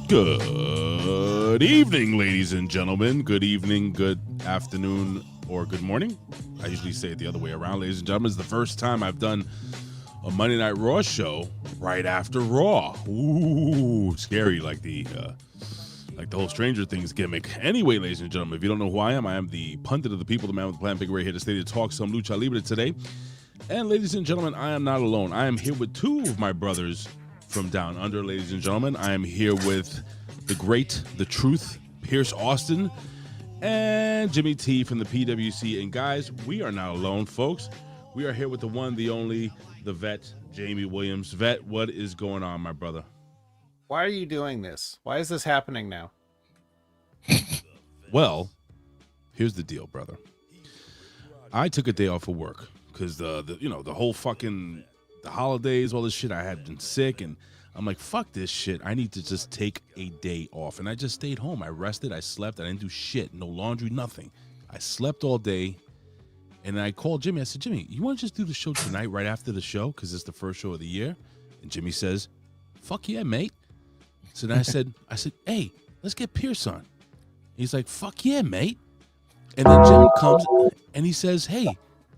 Good evening, ladies and gentlemen. Good evening, good afternoon, or good morning. I usually say it the other way around, ladies and gentlemen. It's the first time I've done a Monday Night Raw show right after Raw. Ooh, scary, like the whole Stranger Things gimmick. Anyway, ladies and gentlemen, if you don't know who I am the pundit of the people, the man with the plan, Big Ray, here to stay to talk some Lucha Libre today. And ladies and gentlemen, I am not alone. I am here with two of my brothers from down under, ladies and gentlemen. I am here with the great, the truth, Piers Austin, and Jimmy T from the PWC. And guys, we are not alone, folks. We are here with the one, the only, the vet, Jamie Williams. Vet, what is going on, my brother? Why are you doing this? Why is this happening now? Well, here's the deal, brother. I took a day off of work because the whole fucking the holidays, all this shit. I had been sick, and I'm like, fuck this shit. I need to just take a day off, and I just stayed home. I rested, I slept, I didn't do shit, no laundry, nothing. I slept all day, and I called Jimmy. I said, Jimmy, you want to just do the show tonight, right after the show, because it's the first show of the year? And Jimmy says, fuck yeah, mate. So then I said, hey, let's get Piers on. He's like, fuck yeah, mate. And then Jim comes and he says, hey,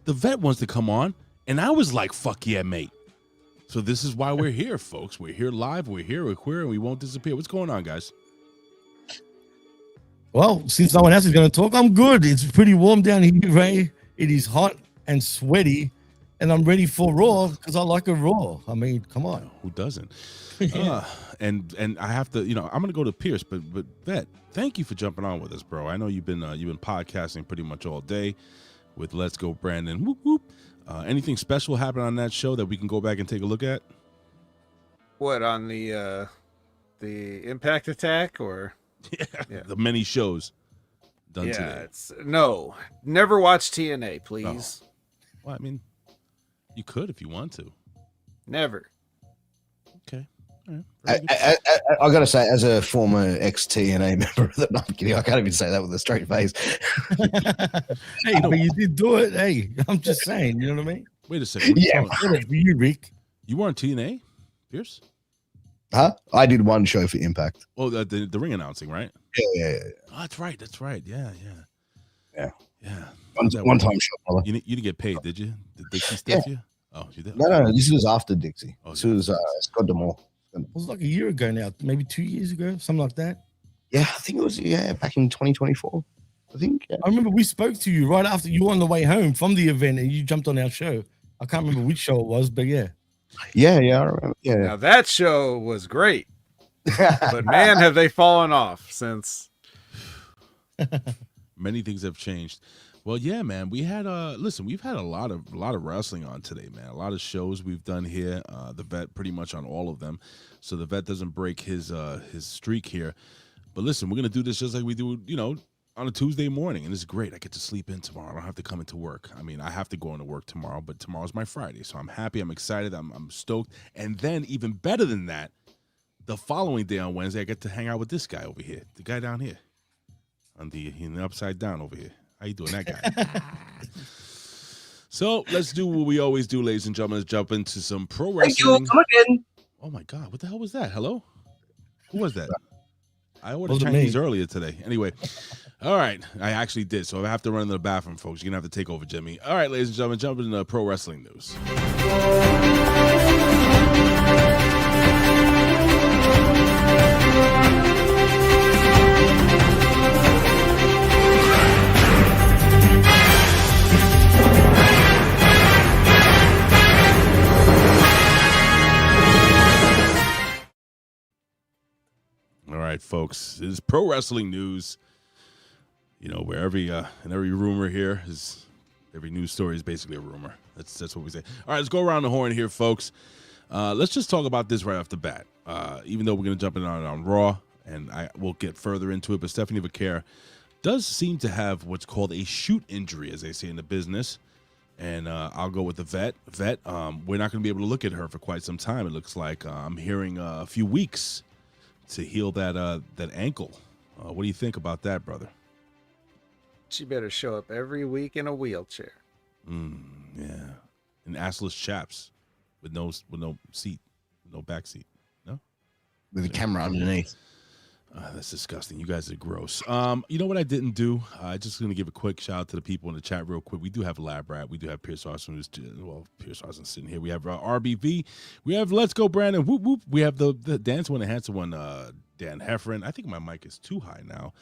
the vet wants to come on. And I was like, fuck yeah, mate. So this is why we're here, folks. We're here live. We're here. We're queer, and we won't disappear. What's going on, guys? Well, since no one else is going to talk, I'm good. It's pretty warm down here, Ray. It is hot and sweaty, and I'm ready for Raw because I like a Raw. I mean, come on. Who doesn't? Yeah. And I have to, I'm gonna go to Piers, but Vet, thank you for jumping on with us, bro. I know you've been podcasting pretty much all day with Let's Go Brandon. Whoop whoop. Anything special happened on that show that we can go back and take a look at? What, on the Impact Attack or yeah. The many shows done today? No, never watch TNA, please. Oh. Well, I mean, you could if you want to. Never. Okay. I gotta say, as a former ex-TNA member, that I'm kidding. I can't even say that with a straight face. Hey, but you did do it. Hey, I'm just saying. You know what I mean? Wait a second. Yeah, for you, Rick. You weren't TNA, Piers? Huh? I did one show for Impact. Oh, the ring announcing, right? Yeah. Oh, that's right. Yeah. One time show, brother. You didn't get paid, did you? Did Dixie stuff you? Oh, you did. No. This was after Dixie. Oh, this was Scott D'Amore. It was like a year ago now, maybe 2 years ago, something like that. Yeah, I think it was back in 2024. I think. Yeah. I remember we spoke to you right after you were on the way home from the event, and you jumped on our show. I can't remember which show it was, but yeah. Yeah, I remember. Yeah. Now that show was great, but man, have they fallen off since. Many things have changed. Well, yeah, man. We had we've had a lot of wrestling on today, man. A lot of shows we've done here. The Vet pretty much on all of them, so the Vet doesn't break his streak here. But listen, we're gonna do this just like we do, on a Tuesday morning, and it's great. I get to sleep in tomorrow. I don't have to come into work. I mean, I have to go into work tomorrow, but tomorrow's my Friday, so I'm happy. I'm excited. I'm stoked. And then even better than that, the following day on Wednesday, I get to hang out with this guy over here, the guy down here, in the upside down over here. How you doing, that guy? So let's do what we always do, ladies and gentlemen. Let's jump into some pro wrestling. Thank you. Come again. Oh my God, what the hell was that? Hello? Who was that? I ordered Wasn't Chinese me. earlier today. Anyway, all right. I actually did, so I have to run to the bathroom, folks. You're going to have to take over, Jimmy. All right, ladies and gentlemen, jump into pro wrestling news. All right, folks, this is pro wrestling news. Where every rumor here is, every news story is basically a rumor. That's what we say. All right, let's go around the horn here, folks. Let's just talk about this right off the bat. Even though we're going to jump in on Raw, and we'll get further into it, but Stephanie Vaquer does seem to have what's called a shoot injury, as they say in the business. And I'll go with the Vet. We're not going to be able to look at her for quite some time. It looks like I'm hearing a few weeks to heal that ankle. What do you think about that, brother? She better show up every week in a wheelchair. Yeah, and assless chaps with no seat, no back seat. No, with a camera underneath. That's disgusting. You guys are gross. You know what I didn't do? I just going to give a quick shout out to the people in the chat real quick. We do have Lab Rat. We do have Piers Austin. Piers Austin sitting here. We have RBV. We have Let's Go Brandon. Whoop whoop. We have the dance one, the handsome one, Dan Heffron. I think my mic is too high now.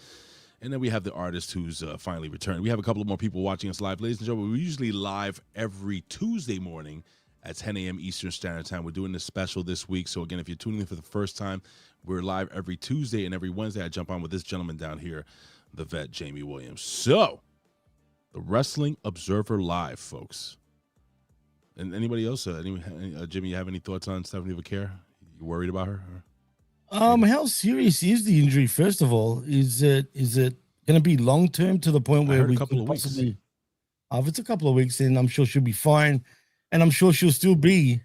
And then we have the artist who's finally returned. We have a couple of more people watching us live. Ladies and gentlemen, we're usually live every Tuesday morning at 10 a.m. Eastern Standard Time. We're doing this special this week. So, again, if you're tuning in for the first time, we're live every Tuesday, and every Wednesday I jump on with this gentleman down here, the vet, Jamie Williams. So, the Wrestling Observer Live, folks. And anybody else? Jimmy, you have any thoughts on Stephanie Vaquer? You worried about her? How serious is the injury? First of all, is it going to be long term to the point where we could possibly? If it's a couple of weeks, then I'm sure she'll be fine, and I'm sure she'll still be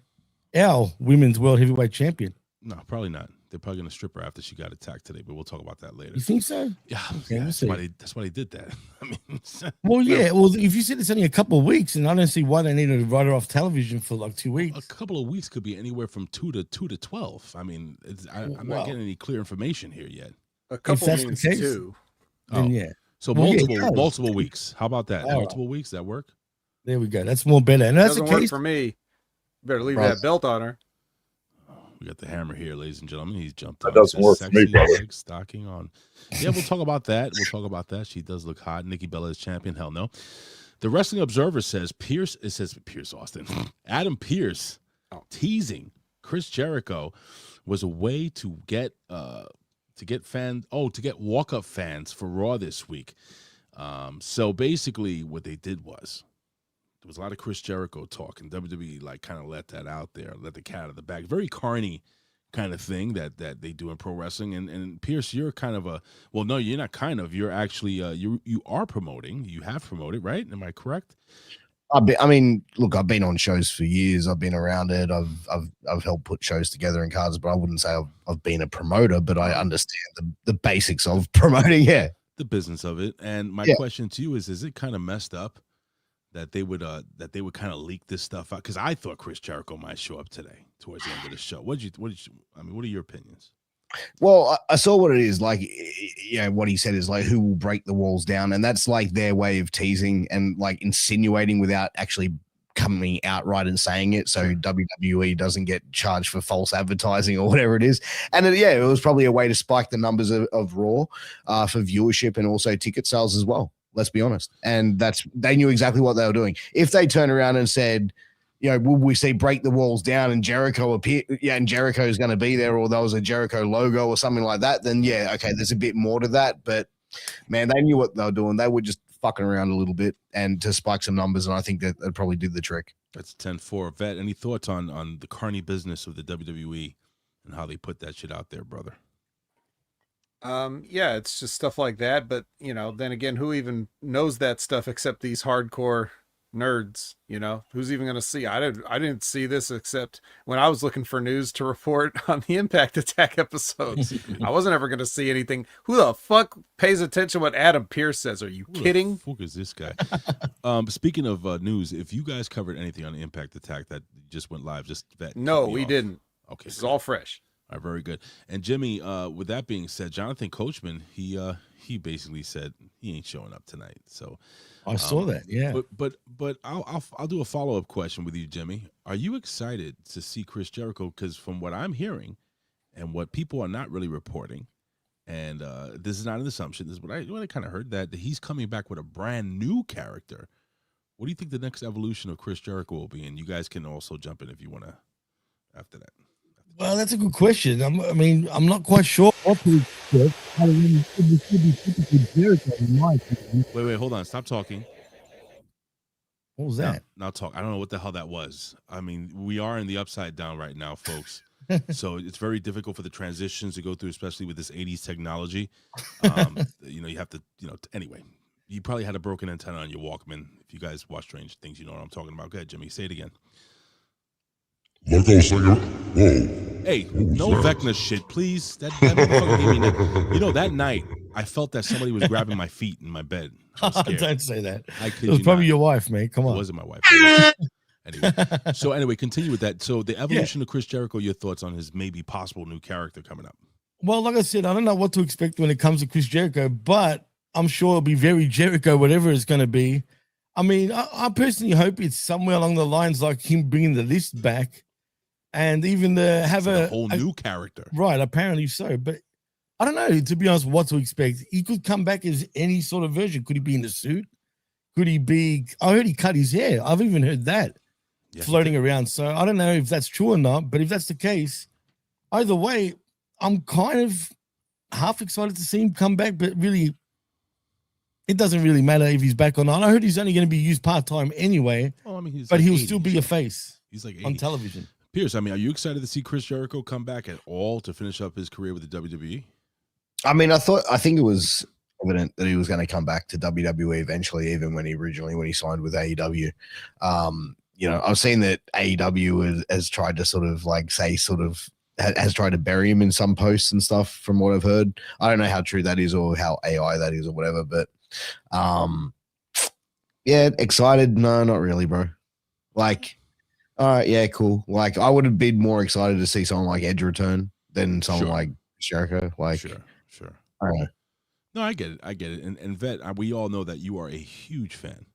our women's world heavyweight champion. No, probably not. They're probably going to strip her after she got attacked today, but we'll talk about that later. You think so? Yeah, okay, that's why they did that. I mean, well, yeah. Well, if you said it's only a couple of weeks, and I don't see why they need to write her off television for like 2 weeks. A couple of weeks could be anywhere from 2 to 12. I mean, I'm not getting any clear information here yet. A couple means 2. Then yeah. So multiple weeks. How about that? Multiple weeks. That work? There we go. That's more better. And that's doesn't work for me. Better leave that belt on her. We got the hammer here, ladies and gentlemen. He's jumped up. That doesn't work for me, brother. Stocking on. Yeah, we'll talk about that. She does look hot. Nikki Bella is champion. Hell no. The Wrestling Observer says Piers Austin. Adam Pearce teasing Chris Jericho was a way to get walk-up fans for Raw this week. So basically what they did was there was a lot of Chris Jericho talk, and WWE kind of let that out there, let the cat out of the bag. Very carny kind of thing that they do in pro wrestling. And Pierce, you're kind of you're not kind of. You're actually you are promoting. You have promoted, right? Am I correct? I've been on shows for years. I've been around it. I've helped put shows together and cards, but I wouldn't say I've been a promoter. But I understand the basics of promoting. Yeah, the business of it. And my question to you is it kind of messed up that they would kind of leak this stuff out? Because I thought Chris Jericho might show up today towards the end of the show. What are your opinions? Well, I saw what it is like. What he said is like, who will break the walls down, and that's like their way of teasing and like insinuating without actually coming outright and saying it, so WWE doesn't get charged for false advertising or whatever it is. And it was probably a way to spike the numbers of Raw for viewership and also ticket sales as well. Let's be honest. And they knew exactly what they were doing. If they turn around and said, will we see break the walls down and Jericho appear? Yeah, and Jericho is going to be there, or there was a Jericho logo or something like that. Then there's a bit more to that. But man, they knew what they were doing. They were just fucking around a little bit and to spike some numbers. And I think that probably did the trick. That's 10-4. Vet, any thoughts on the carny business of the WWE and how they put that shit out there, brother? It's just stuff like that. But, then again, who even knows that stuff except these hardcore nerds? Who's even going to see? I didn't see this except when I was looking for news to report on the Impact Attack episodes. I wasn't ever going to see anything. Who the fuck pays attention to what Adam Pearce says? Are you kidding? Who the fuck is this guy? Speaking of news, if you guys covered anything on the Impact Attack that just went live, just vet. No, we didn't. Okay, this is all fresh. All right, very good. And Jimmy, with that being said, Jonathan Coachman, he basically said he ain't showing up tonight. So I saw that, yeah. But I'll do a follow-up question with you, Jimmy. Are you excited to see Chris Jericho? Because from what I'm hearing, and what people are not really reporting, and this is not an assumption, this is what I kind of heard, that he's coming back with a brand new character. What do you think the next evolution of Chris Jericho will be? And you guys can also jump in if you want to after that. Well, that's a good question. I'm not quite sure what to expect. Wait, hold on. Stop talking. What was that? Now talk. I don't know what the hell that was. I mean, we are in the upside down right now, folks. So it's very difficult for the transitions to go through, especially with this 80s technology. You have to, anyway, you probably had a broken antenna on your Walkman. If you guys watch Strange Things, you know what I'm talking about. Go ahead, Jimmy. Say it again. Like I was saying, whoa. Hey, no Vecna shit, please. That motherfucker gave me that. That night, I felt that somebody was grabbing my feet in my bed. Don't say that. It was probably your wife, man. Come on. It wasn't my wife. Anyway, continue with that. So the evolution of Chris Jericho, your thoughts on his maybe possible new character coming up? Well, like I said, I don't know what to expect when it comes to Chris Jericho, but I'm sure it'll be very Jericho, whatever it's going to be. I mean, I personally hope it's somewhere along the lines like him bringing the list back, and even have a whole new character. Right, apparently so. But I don't know, to be honest, what to expect. He could come back as any sort of version. Could he be in a suit? Could he be? I heard he cut his hair. I've even heard that floating around. So I don't know if that's true or not. But if that's the case, either way, I'm kind of half excited to see him come back. But really, it doesn't really matter if he's back or not. I heard he's only going to be used part-time anyway. Oh, I mean, but he'll still be a face. He's like 80. On television. Piers, I mean, are you excited to see Chris Jericho come back at all to finish up his career with the WWE? I mean, I think it was evident that he was going to come back to WWE eventually, even when he signed with AEW. I've seen that AEW has tried to has tried to bury him in some posts and stuff from what I've heard. I don't know how true that is or how AI that is or whatever, but yeah, excited. No, not really, bro. Like, all right, yeah, cool. Like, I would have been more excited to see someone like Edge return than someone like Jericho. Like, sure. I don't know. No, I get it. And Vet, we all know that you are a huge fan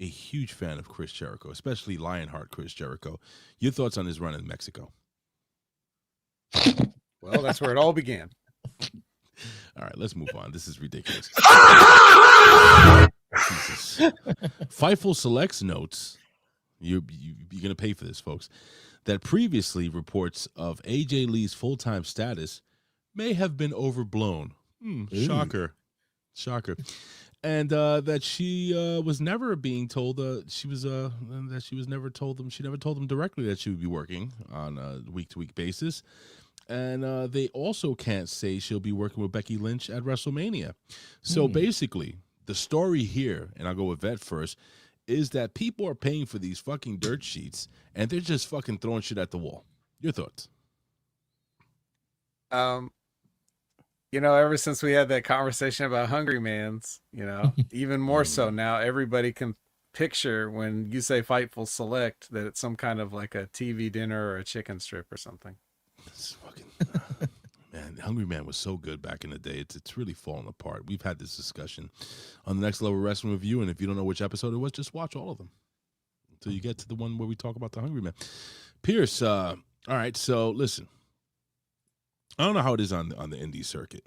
of Chris Jericho, especially Lionheart Chris Jericho. Your thoughts on his run in Mexico? Well, that's where it all began. All right, let's move on. This is ridiculous. Jesus. Fightful Selects notes, you're going to pay for this, folks, that previously reports of AJ Lee's full-time status may have been overblown. Shocker. And that she was never being told she never told them directly that she would be working on a week-to-week basis. And they also can't say she'll be working with Becky Lynch at WrestleMania. So basically, the story here, and I'll go with Vet first, is that people are paying for these fucking dirt sheets and they're just fucking throwing shit at the wall. Your thoughts? Ever since we had that conversation about Hungry Man's, even more so now, everybody can picture when you say Fightful Select that it's some kind of like a TV dinner or a chicken strip or something. This fucking man, Hungry Man was so good back in the day. It's really falling apart. We've had this discussion on the Next Level Wrestling Review, and if you don't know which episode it was, just watch all of them until you get to the one where we talk about the Hungry Man. Pierce, all right, so listen. I don't know how it is on the indie circuit,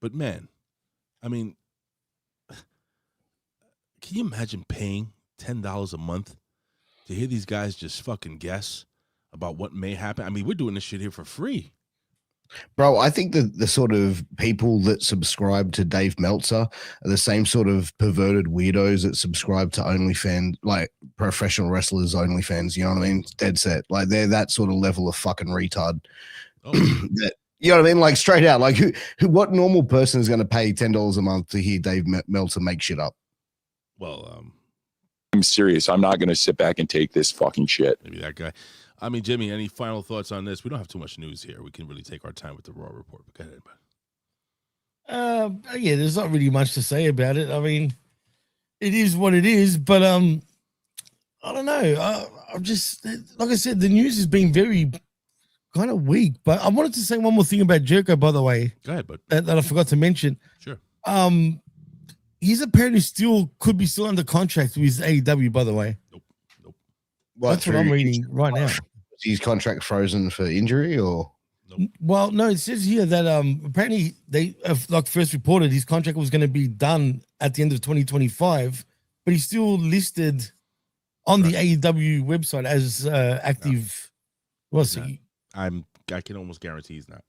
but man, I mean, can you imagine paying $10 a month to hear these guys just fucking guess about what may happen? I mean, we're doing this shit here for free. Bro, I think the sort of people that subscribe to Dave Meltzer are the same sort of perverted weirdos that subscribe to OnlyFans, like professional wrestlers OnlyFans, you know what I mean? Dead set. Like, they're that sort of level of fucking retard. You know what I mean? Like, straight out, like what normal person is going to pay $10 a month to hear Dave Meltzer make shit up? Well, I'm serious. I'm not going to sit back and take this fucking shit. Maybe that guy. I mean, Jimmy, any final thoughts on this? We don't have too much news here. We can really take our time with the Raw report. But go ahead, yeah, there's not really much to say about it. I mean, it is what it is, but I don't know. I'm just, like I said, the news has been very kind of weak. But I wanted to say one more thing about Jericho, by the way. Go ahead, bud. That I forgot to mention. Sure. He's apparently could be still under contract with AEW, by the way. Nope. That's what I'm reading right now. Is his contract frozen for injury or? Nope. Well, no, it says here that apparently they like first reported his contract was going to be done at the end of 2025, but he's still listed on the AEW website as active. No. I can almost guarantee he's not.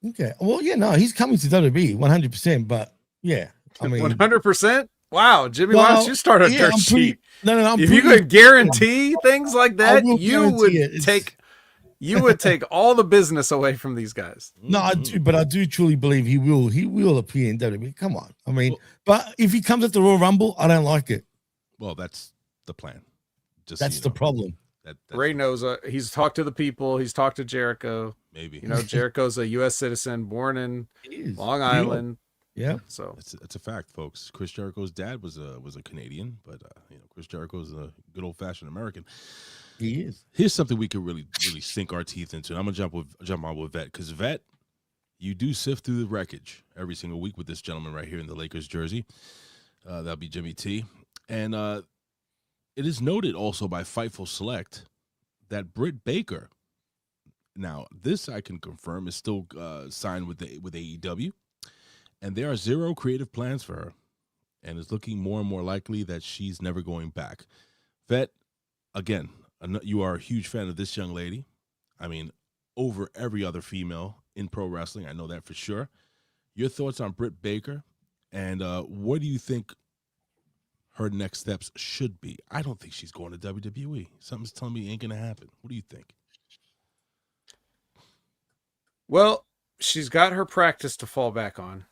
Okay. Well, yeah, no, he's coming to WWE 100%, but yeah, I mean 100%. Wow, Jimmy, why don't you start a dirt sheet? If you could guarantee things like that, you would take all the business away from these guys. No, I do truly believe he will appear in WWE. Come on. I mean, but if he comes at the Royal Rumble, I don't like it. Well, that's the plan. That's the problem. Ray knows. He's talked to the people. He's talked to Jericho. Maybe. Jericho's a U.S. citizen, born in Long Island. Yeah, so it's a fact, folks. Chris Jericho's dad was a Canadian, but Chris Jericho's a good old fashioned American. He is. Here's something we could really sink our teeth into. And I'm gonna jump on with Vet, because Vet, you do sift through the wreckage every single week with this gentleman right here in the Lakers jersey. That'll be Jimmy T. And it is noted also by Fightful Select that Britt Baker, now this I can confirm, is still signed with AEW, and there are zero creative plans for her, and it's looking more and more likely that she's never going back. Vet, again, you are a huge fan of this young lady. I mean, over every other female in pro wrestling, I know that for sure. Your thoughts on Britt Baker, and what do you think her next steps should be? I don't think she's going to WWE. Something's telling me it ain't going to happen. What do you think? Well, she's got her practice to fall back on.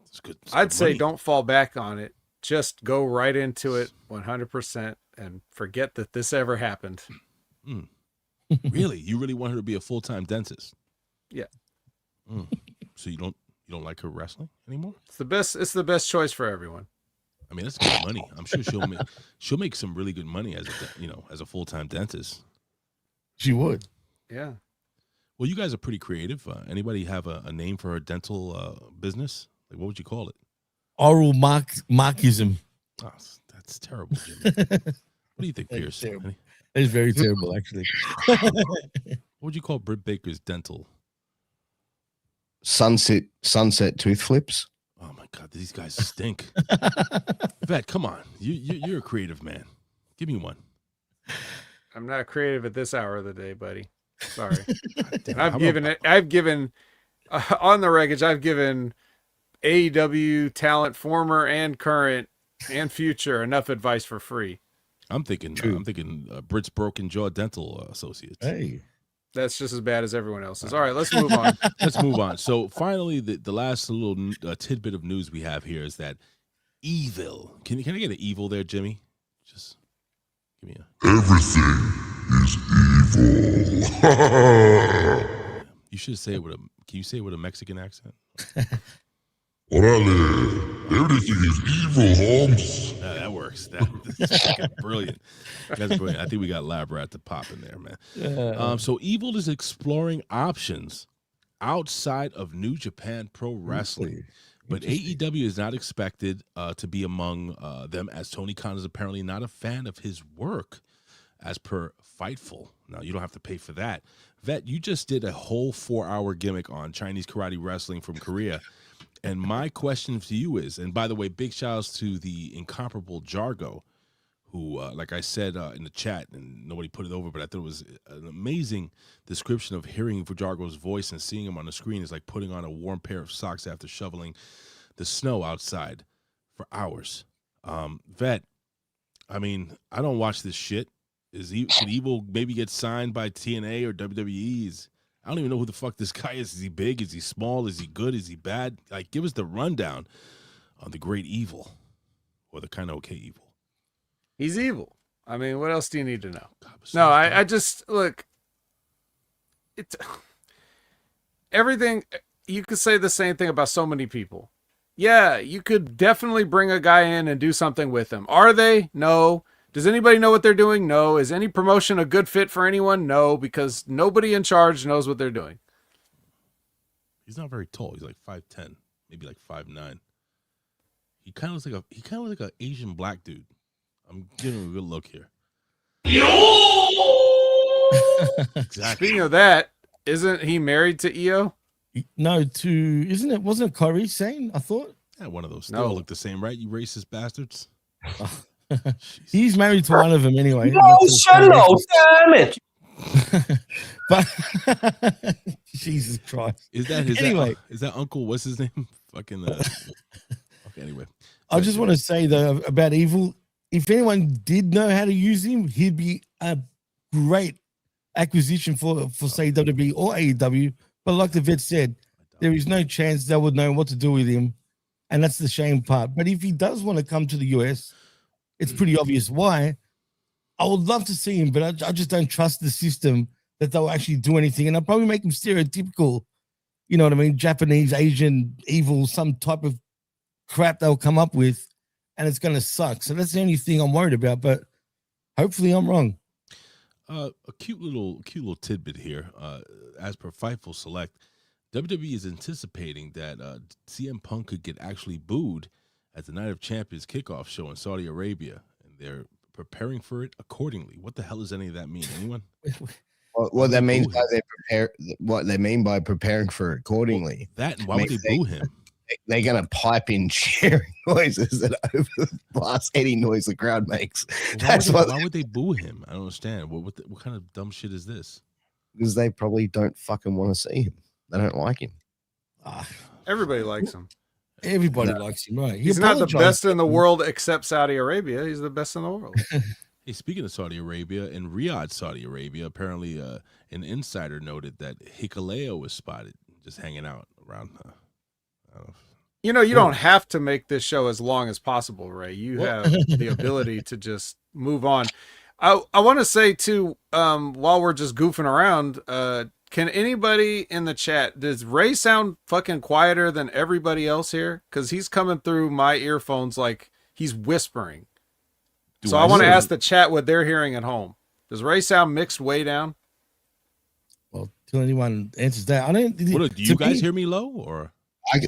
It's good. I'd say don't fall back on it. Just go right into it 100% and forget that this ever happened. Really? You really want her to be a full-time dentist? Yeah. So you don't like her wrestling anymore? It's the best choice for everyone. I mean, that's good money. I'm sure she'll make some really good money as a full-time dentist. She would. Yeah. Well, you guys are pretty creative. Anybody have a name for a dental business? Like, what would you call it? Oral markism. Oh, that's terrible, Jimmy. What do you think, Piers? It's very terrible, actually. What would you call Britt Baker's dental? Sunset tooth flips. Oh my God, these guys stink. Vet, come on. You're a creative man. Give me one. I'm not creative at this hour of the day, buddy. Sorry. I've given on the wreckage, I've given AEW talent, former and current and future, enough advice for free. I'm thinking Britt's Broken Jaw Dental Associates. Hey. That's just as bad as everyone else's. All right, let's move on. Let's move on. So finally, the last little tidbit of news we have here is that Evil. Can I get an evil there, Jimmy? Just give me a. Everything is evil. You should say it with a. Can you say it with a Mexican accent? Orale. Everything is evil, Holmes. That works. That's fucking brilliant. That's brilliant. I think we got Lab Rat to pop in there, man. So Evil is exploring options outside of New Japan Pro Wrestling, but AEW is not expected to be among them, as Tony Khan is apparently not a fan of his work, as per Fightful. Now, you don't have to pay for that. Vet, you just did a whole 4-hour gimmick on Chinese karate wrestling from Korea. And my question to you is, and by the way, big shout outs to the incomparable Jargo, who, like I said in the chat, and nobody put it over, but I thought it was an amazing description of hearing Jargo's voice and seeing him on the screen is like putting on a warm pair of socks after shoveling the snow outside for hours. Vet, I mean, I don't watch this shit. Should Evil maybe get signed by TNA or WWE? I don't even know who the fuck this guy is. Is he big? Is he small? Is he good? Is he bad? Like, give us the rundown on the great Evil, or the kind of okay Evil. He's evil. I mean, what else do you need to know? God, I just look. It's everything. You could say the same thing about so many people. Yeah, you could definitely bring a guy in and do something with him. Are they? No. Does anybody know what they're doing? No. Is any promotion a good fit for anyone? No, because nobody in charge knows what they're doing. He's not very tall. He's like 5'10", maybe like 5'9". He kind of looks like an Asian black dude. I'm giving him a good look here. Exactly. Speaking of that, isn't he married to Io? No, wasn't it Kairi Sane, I thought? Yeah, one of those. They all look the same, right? You racist bastards. He's married to one of them anyway. No, damn it. But Jesus Christ. Is that Uncle, what's his name? Fucking okay, anyway. I just want to say though about Evil, if anyone did know how to use him, he'd be a great acquisition for say WWE or AEW. But like the vet said, there is no chance they would know what to do with him. And that's the shame part. But if he does want to come to the US, it's pretty obvious why. I would love to see him, but I just don't trust the system that they'll actually do anything. And I'll probably make him stereotypical, you know what I mean? Japanese, Asian, evil, some type of crap they'll come up with, and it's going to suck. So that's the only thing I'm worried about, but hopefully I'm wrong. A cute little tidbit here. As per Fightful Select, WWE is anticipating that CM Punk could get actually booed at the Night of Champions kickoff show in Saudi Arabia, and they're preparing for it accordingly. What the hell does any of that mean? Anyone? What that means by what they mean by preparing for it accordingly. That and why would they boo him? They're gonna pipe in cheering noises that overblast any noise the crowd makes. Why would they boo him? I don't understand. What kind of dumb shit is this? Because they probably don't fucking want to see him. They don't like him. Everybody likes him. Everybody likes him, right? He's not the best in the world except Saudi Arabia. He's the best in the world. Hey, speaking of Saudi Arabia, in Riyadh, Saudi Arabia, apparently an insider noted that Hikuleo was spotted just hanging out around. You don't have to make this show as long as possible, Ray. You have the ability to just move on. I want to say too, while we're just goofing around, can anybody in the chat, does Ray sound fucking quieter than everybody else here? Because he's coming through my earphones like he's whispering. So I want to ask the chat what they're hearing at home. Does Ray sound mixed way down? Well, till anyone answers that, I don't. Do you guys hear me low or?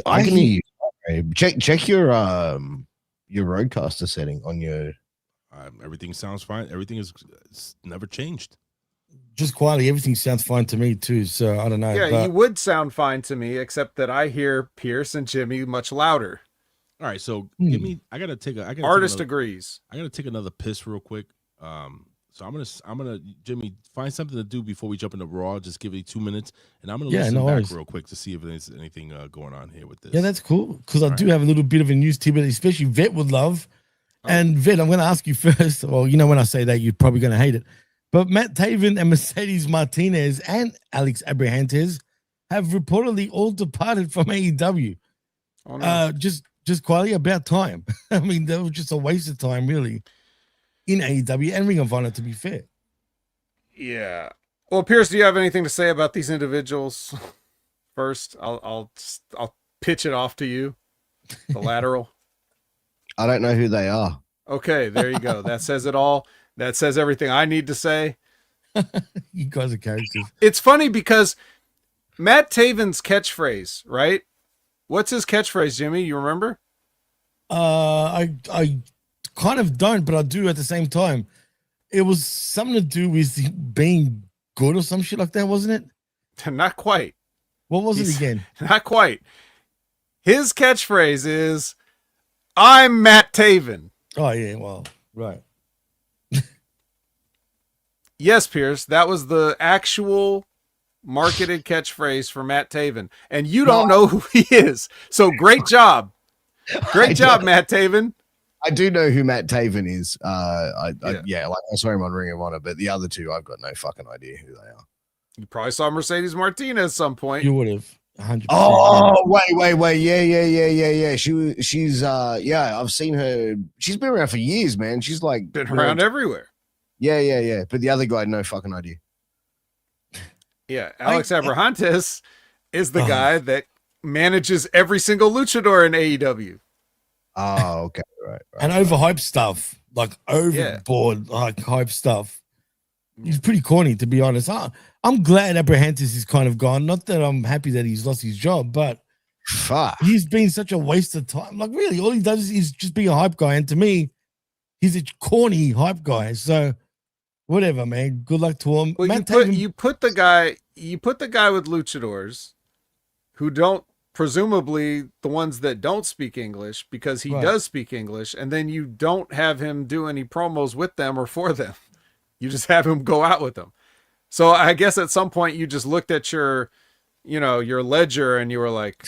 I can hear you. Check your roadcaster setting on your. Everything sounds fine. Everything is never changed. Just quietly, everything sounds fine to me too. So I don't know. Yeah, you would sound fine to me, except that I hear Pierce and Jimmy much louder. All right, so give me. I gotta take a. Artist agrees. I gotta take another piss real quick. So I'm gonna Jimmy find something to do before we jump into Raw. Just give me 2 minutes, and I'm gonna listen back real quick to see if there's anything going on here with this. Yeah, that's cool because I do have a little bit of a news tidbit, especially Vet would love. And Vet, I'm gonna ask you first. Well, when I say that, you're probably gonna hate it. But Matt Taven and Mercedes Martinez and Alex Abrahantes have reportedly all departed from AEW. Oh, no. Just quietly about time. I mean, that was just a waste of time, really, in AEW and Ring of Honor, to be fair. Yeah. Well, Pierce, do you have anything to say about these individuals? First, I'll pitch it off to you. The lateral. I don't know who they are. Okay, there you go. That says it all. That says everything I need to say. You guys are characters. It's funny because Matt Taven's catchphrase, right? What's his catchphrase, Jimmy? You remember? I kind of don't, but I do at the same time. It was something to do with being good or some shit like that, wasn't it? Not quite. What was it again? Not quite. His catchphrase is, "I'm Matt Taven." Oh, yeah, well, right. Yes, Pierce, that was the actual marketed catchphrase for Matt Taven. And you don't know who he is. So great job. Great job, Matt Taven. I do know who Matt Taven is. I saw him on Ring of Honor, but the other two, I've got no fucking idea who they are. You probably saw Mercedes Martinez at some point. You would have. 100%. Oh, wait. Yeah. She's I've seen her. She's been around for years, man. She's like been around everywhere. Yeah. But the other guy, no fucking idea. Yeah, Alex Abrahantes is the guy that manages every single luchador in AEW. Oh, okay, right. And overhyped stuff, like overboard, like hype stuff. He's pretty corny, to be honest. I'm glad Abrahantes is kind of gone. Not that I'm happy that he's lost his job, but he's been such a waste of time. Like, really, all he does is just be a hype guy. And to me, he's a corny hype guy. So, whatever, man. Good luck to him. Well, you put the guy with luchadors who don't, presumably the ones that don't speak English, because he does speak English, and then you don't have him do any promos with them or for them. You just have him go out with them. So I guess at some point you just looked at your ledger and you were like,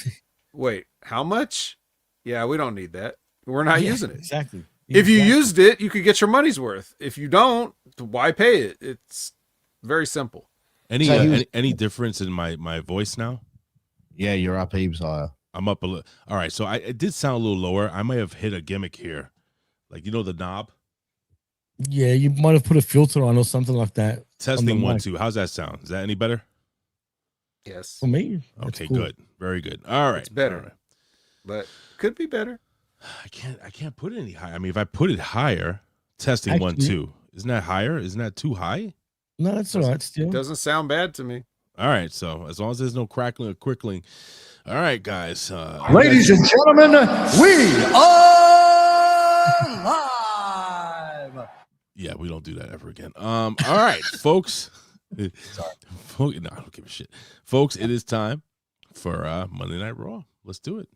wait, how much? Yeah, we don't need that. We're not using it. Exactly. If you used it, you could get your money's worth. If you don't, why pay it? It's very simple. Any difference in my voice now? Yeah, you're up heaps higher. I'm up a little. All right, so it did sound a little lower. I may have hit a gimmick here, like the knob. Yeah, you might have put a filter on or something like that. Testing 1 2. How's that sound? Is that any better? Yes. For me. Okay, cool. Good. Very good. All right. It's better. Right. But could be better. I can't put it any higher. I mean, if I put it higher, testing actually, 1 2. Isn't that higher? Isn't that too high? No, that's all right still. It doesn't sound bad to me. All right. So as long as there's no crackling or quickling. All right, guys. Ladies and gentlemen, we are live. Yeah, we don't do that ever again. All right, folks. Sorry. No, I don't give a shit. Folks, it is time for Monday Night Raw. Let's do it.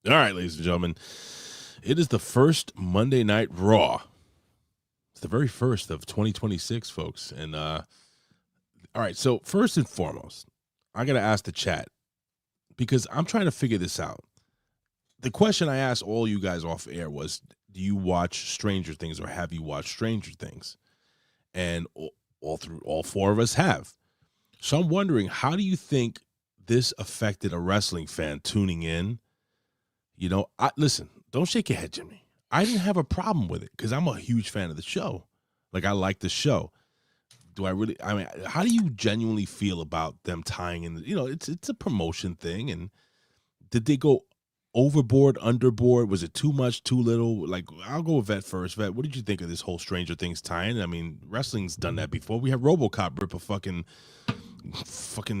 All right, ladies and gentlemen, it is the first Monday Night Raw. It's the very first of 2026, folks. And all right, so first and foremost, I got to ask the chat because I'm trying to figure this out. The question I asked all you guys off air was, do you watch Stranger Things or have you watched Stranger Things? And all four of us have. So I'm wondering, how do you think this affected a wrestling fan tuning in? You know, listen, don't shake your head, Jimmy. I didn't have a problem with it because I'm a huge fan of the show. Like, I like the show. Do I really? I mean, how do you genuinely feel about them tying in? You know, it's a promotion thing. And did they go overboard, underboard? Was it too much, too little? Like, I'll go with Vet first. Vet, what did you think of this whole Stranger Things tie-in? I mean, wrestling's done that before. We had RoboCop rip a fucking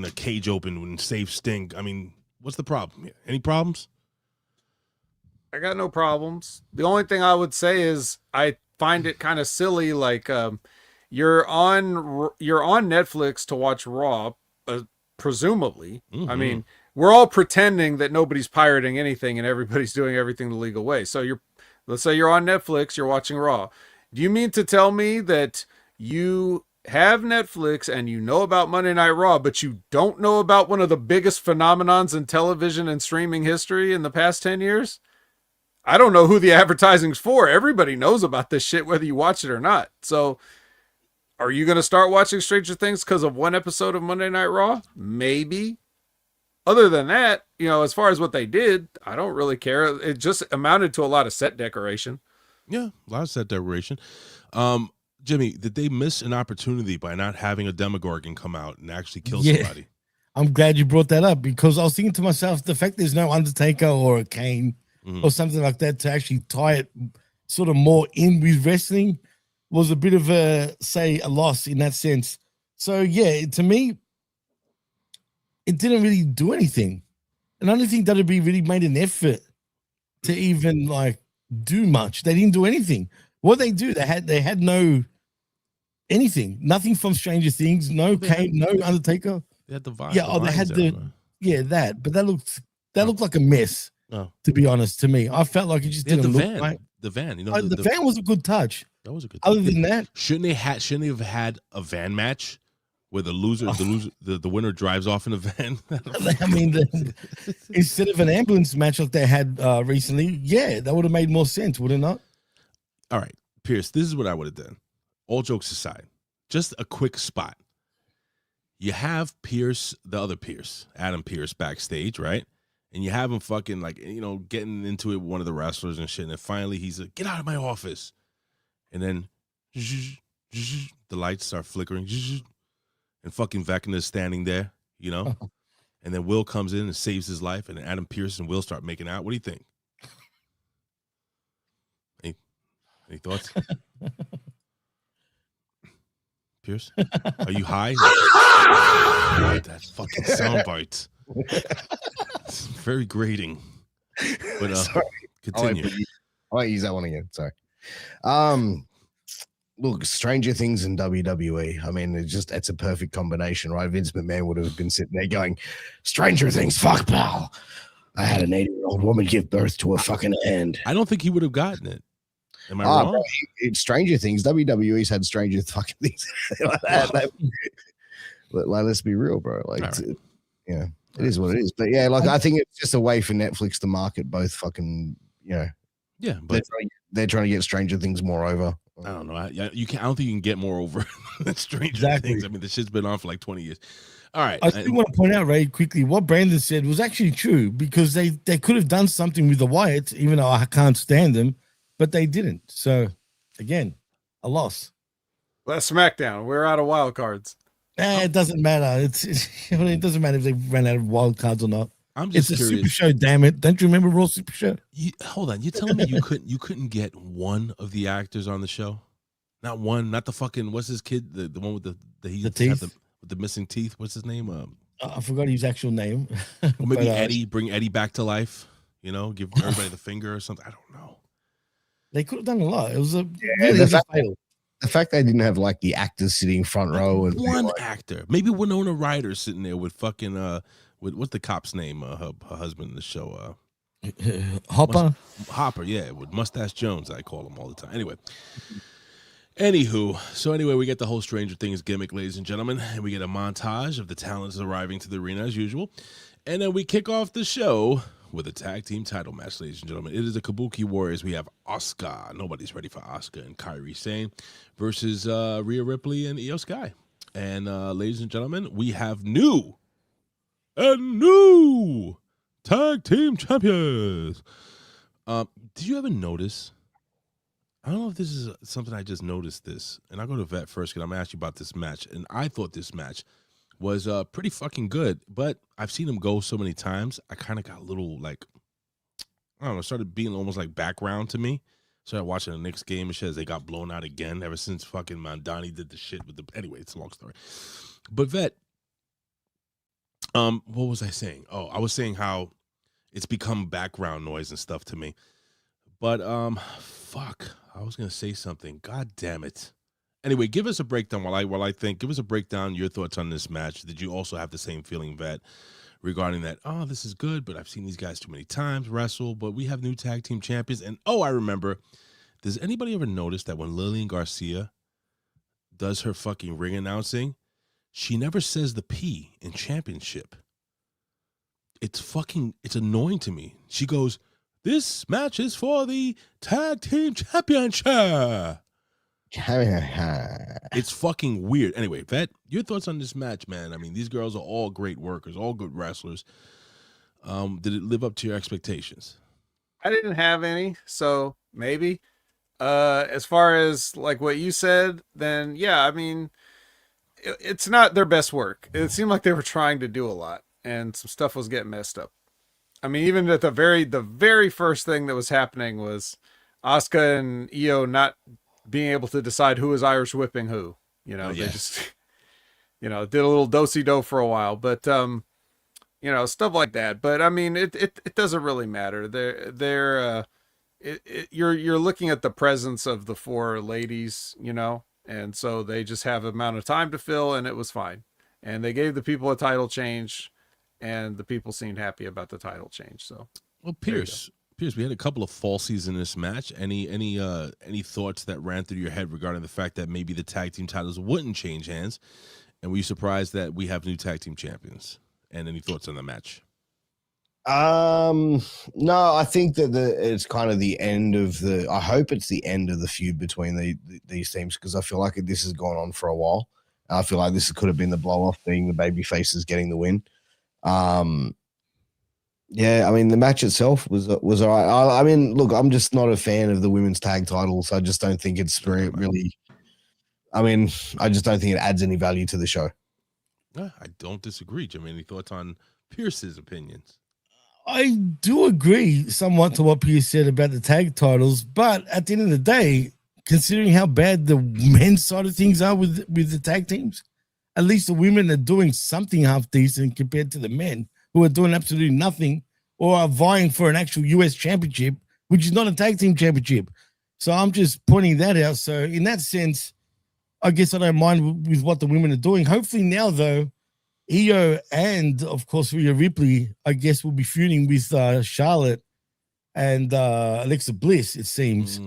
the cage open and save Sting. I mean, what's the problem? Any problems? I got no problems. The only thing I would say is I find it kind of silly. Like, you're on Netflix to watch Raw, presumably. Mm-hmm. I mean, we're all pretending that nobody's pirating anything and everybody's doing everything the legal way. So let's say you're on Netflix, you're watching Raw. Do you mean to tell me that you have Netflix and you know about Monday Night Raw, but you don't know about one of the biggest phenomenons in television and streaming history in the past 10 years? I don't know who the advertising's for. Everybody knows about this shit, whether you watch it or not. So are you going to start watching Stranger Things because of one episode of Monday Night Raw? Maybe. Other than that, you know, as far as what they did, I don't really care. It just amounted to a lot of set decoration. Yeah, a lot of set decoration. Jimmy, did they miss an opportunity by not having a Demogorgon come out and actually kill somebody? I'm glad you brought that up because I was thinking to myself, the fact there's no Undertaker or a Kane or something like that to actually tie it sort of more in with wrestling was a bit of a loss in that sense. So yeah, to me, it didn't really do anything. And I don't think WWE really made an effort to even like do much. They didn't do anything. What they do, they had no anything, nothing from Stranger Things, no Kane, no Undertaker. They had the vibe. Yeah, they had that, but that looked like a mess. Oh. To be honest, to me, I felt like it just didn't look like the van. You know, the van was a good touch. That was a good touch. Other than that, shouldn't they have had a van match where the winner drives off in a van? I mean, instead of an ambulance match like they had recently, yeah, that would have made more sense, would it not? All right, Pierce, this is what I would have done. All jokes aside, just a quick spot. You have Pierce, the other Pierce, Adam Pierce, backstage, right? And you have him fucking like, you know, getting into it with one of the wrestlers and shit. And then finally he's like, get out of my office. And then the lights start flickering. And fucking Vecna's standing there, you know. And then Will comes in and saves his life. And then Adam Pierce and Will start making out. What do you think? Any thoughts? Pierce? Are you high? That fucking soundbite. It's very grating. But continue. I might use that one again. Sorry. Look, Stranger Things and WWE. I mean, it's a perfect combination, right? Vince McMahon would have been sitting there going, Stranger Things, fuck pal. I had an 80-year-old woman give birth to a fucking end. I don't think he would have gotten it. Am I wrong? Bro, it's Stranger Things. WWE's had Stranger fucking Things like that. Like, let's be real, bro. Like, right. It is what it is. But yeah, like I think it's just a way for Netflix to market both fucking, you know. Yeah, but they're trying to get Stranger Things more over. I don't know. I don't think you can get more over than Stranger Things. I mean, this shit's been on for like 20 years. All right. I still want to point out, Ray, quickly, what Brandon said was actually true because they could have done something with the Wyatts, even though I can't stand them, but they didn't. So, again, a loss. That's SmackDown. We're out of wild cards. It doesn't matter. It doesn't matter if they ran out of wild cards or not. I'm just it's curious. a Super Show, damn it! Don't you remember Raw Super Show? Hold on, you're telling me you couldn't get one of the actors on the show? Not one, not the fucking what's his kid, the one with the teeth with the missing teeth. What's his name? I forgot his actual name. Or maybe Eddie, bring Eddie back to life. You know, give everybody the finger or something. I don't know. They could have done a lot. It was a the fact they didn't have like the actors sitting front row and one actor, maybe Winona Ryder sitting there with fucking with what's the cop's name? Her husband in the show, Hopper, yeah, with Mustache Jones. I call him all the time. Anyway, we get the whole Stranger Things gimmick, ladies and gentlemen, and we get a montage of the talents arriving to the arena as usual, and then we kick off the show with a tag team title match, ladies and gentlemen. It is the Kabuki Warriors. We have Asuka. Nobody's ready for Asuka and Kairi Sane versus Rhea Ripley and Io Sky. And ladies and gentlemen, we have new tag team champions. Did you ever notice? I don't know if this is something I just noticed this, and I'll go to Vet first because I'm going to ask you about this match. And I thought this match was pretty fucking good, but I've seen him go so many times. I kind of got a little like, I don't know, started being almost like background to me. Started watching the Knicks game and shit as they got blown out again ever since fucking Mandani did the shit with the. Anyway, it's a long story. But Vet, what was I saying? Oh, I was saying how it's become background noise and stuff to me. But fuck, I was gonna say something. God damn it. Anyway, give us a breakdown while I think. Give us a breakdown, your thoughts on this match. Did you also have the same feeling, Vet, regarding that, oh, this is good, but I've seen these guys too many times wrestle, but we have new tag team champions. And, oh, I remember, does anybody ever notice that when Lillian Garcia does her fucking ring announcing, she never says the P in championship? It's annoying to me. She goes, this match is for the tag team championship. It's fucking weird. Anyway, Vet, your thoughts on this match, man? I mean, these girls are all great workers, all good wrestlers. Did it live up to your expectations? I didn't have any, so maybe. As far as like what you said, then yeah, I mean, it's not their best work. It seemed like they were trying to do a lot, and some stuff was getting messed up. I mean, even at the very first thing that was happening was Asuka and Io not being able to decide who was Irish whipping who. You know, They just, did a little do-si-do for a while, but stuff like that. But I mean, it doesn't really matter. You're looking at the presence of the four ladies, and so they just have amount of time to fill, and it was fine. And they gave the people a title change, and the people seemed happy about the title change. So, well, Piers, we had a couple of falsies in this match. Any thoughts that ran through your head regarding the fact that maybe the tag team titles wouldn't change hands? And were you surprised that we have new tag team champions? And any thoughts on the match? No, I think that it's kind of the end of I hope it's the end of the feud between these teams, because I feel like this has gone on for a while. I feel like this could have been the blow off, being the baby faces getting the win. Yeah, I mean, the match itself was all right. I mean, look, I'm just not a fan of the women's tag titles. I just don't think it's really. I mean, I just don't think it adds any value to the show. I don't disagree, Jim. Any thoughts on Pierce's opinions? I do agree somewhat to what Pierce said about the tag titles, but at the end of the day, considering how bad the men's side of things are with the tag teams, at least the women are doing something half decent compared to the men, who are doing absolutely nothing or are vying for an actual US championship, which is not a tag team championship. So I'm just pointing that out. So in that sense, I guess I don't mind with what the women are doing. Hopefully now, though, Io and, of course, Rhea Ripley, I guess, will be feuding with Charlotte and Alexa Bliss, it seems.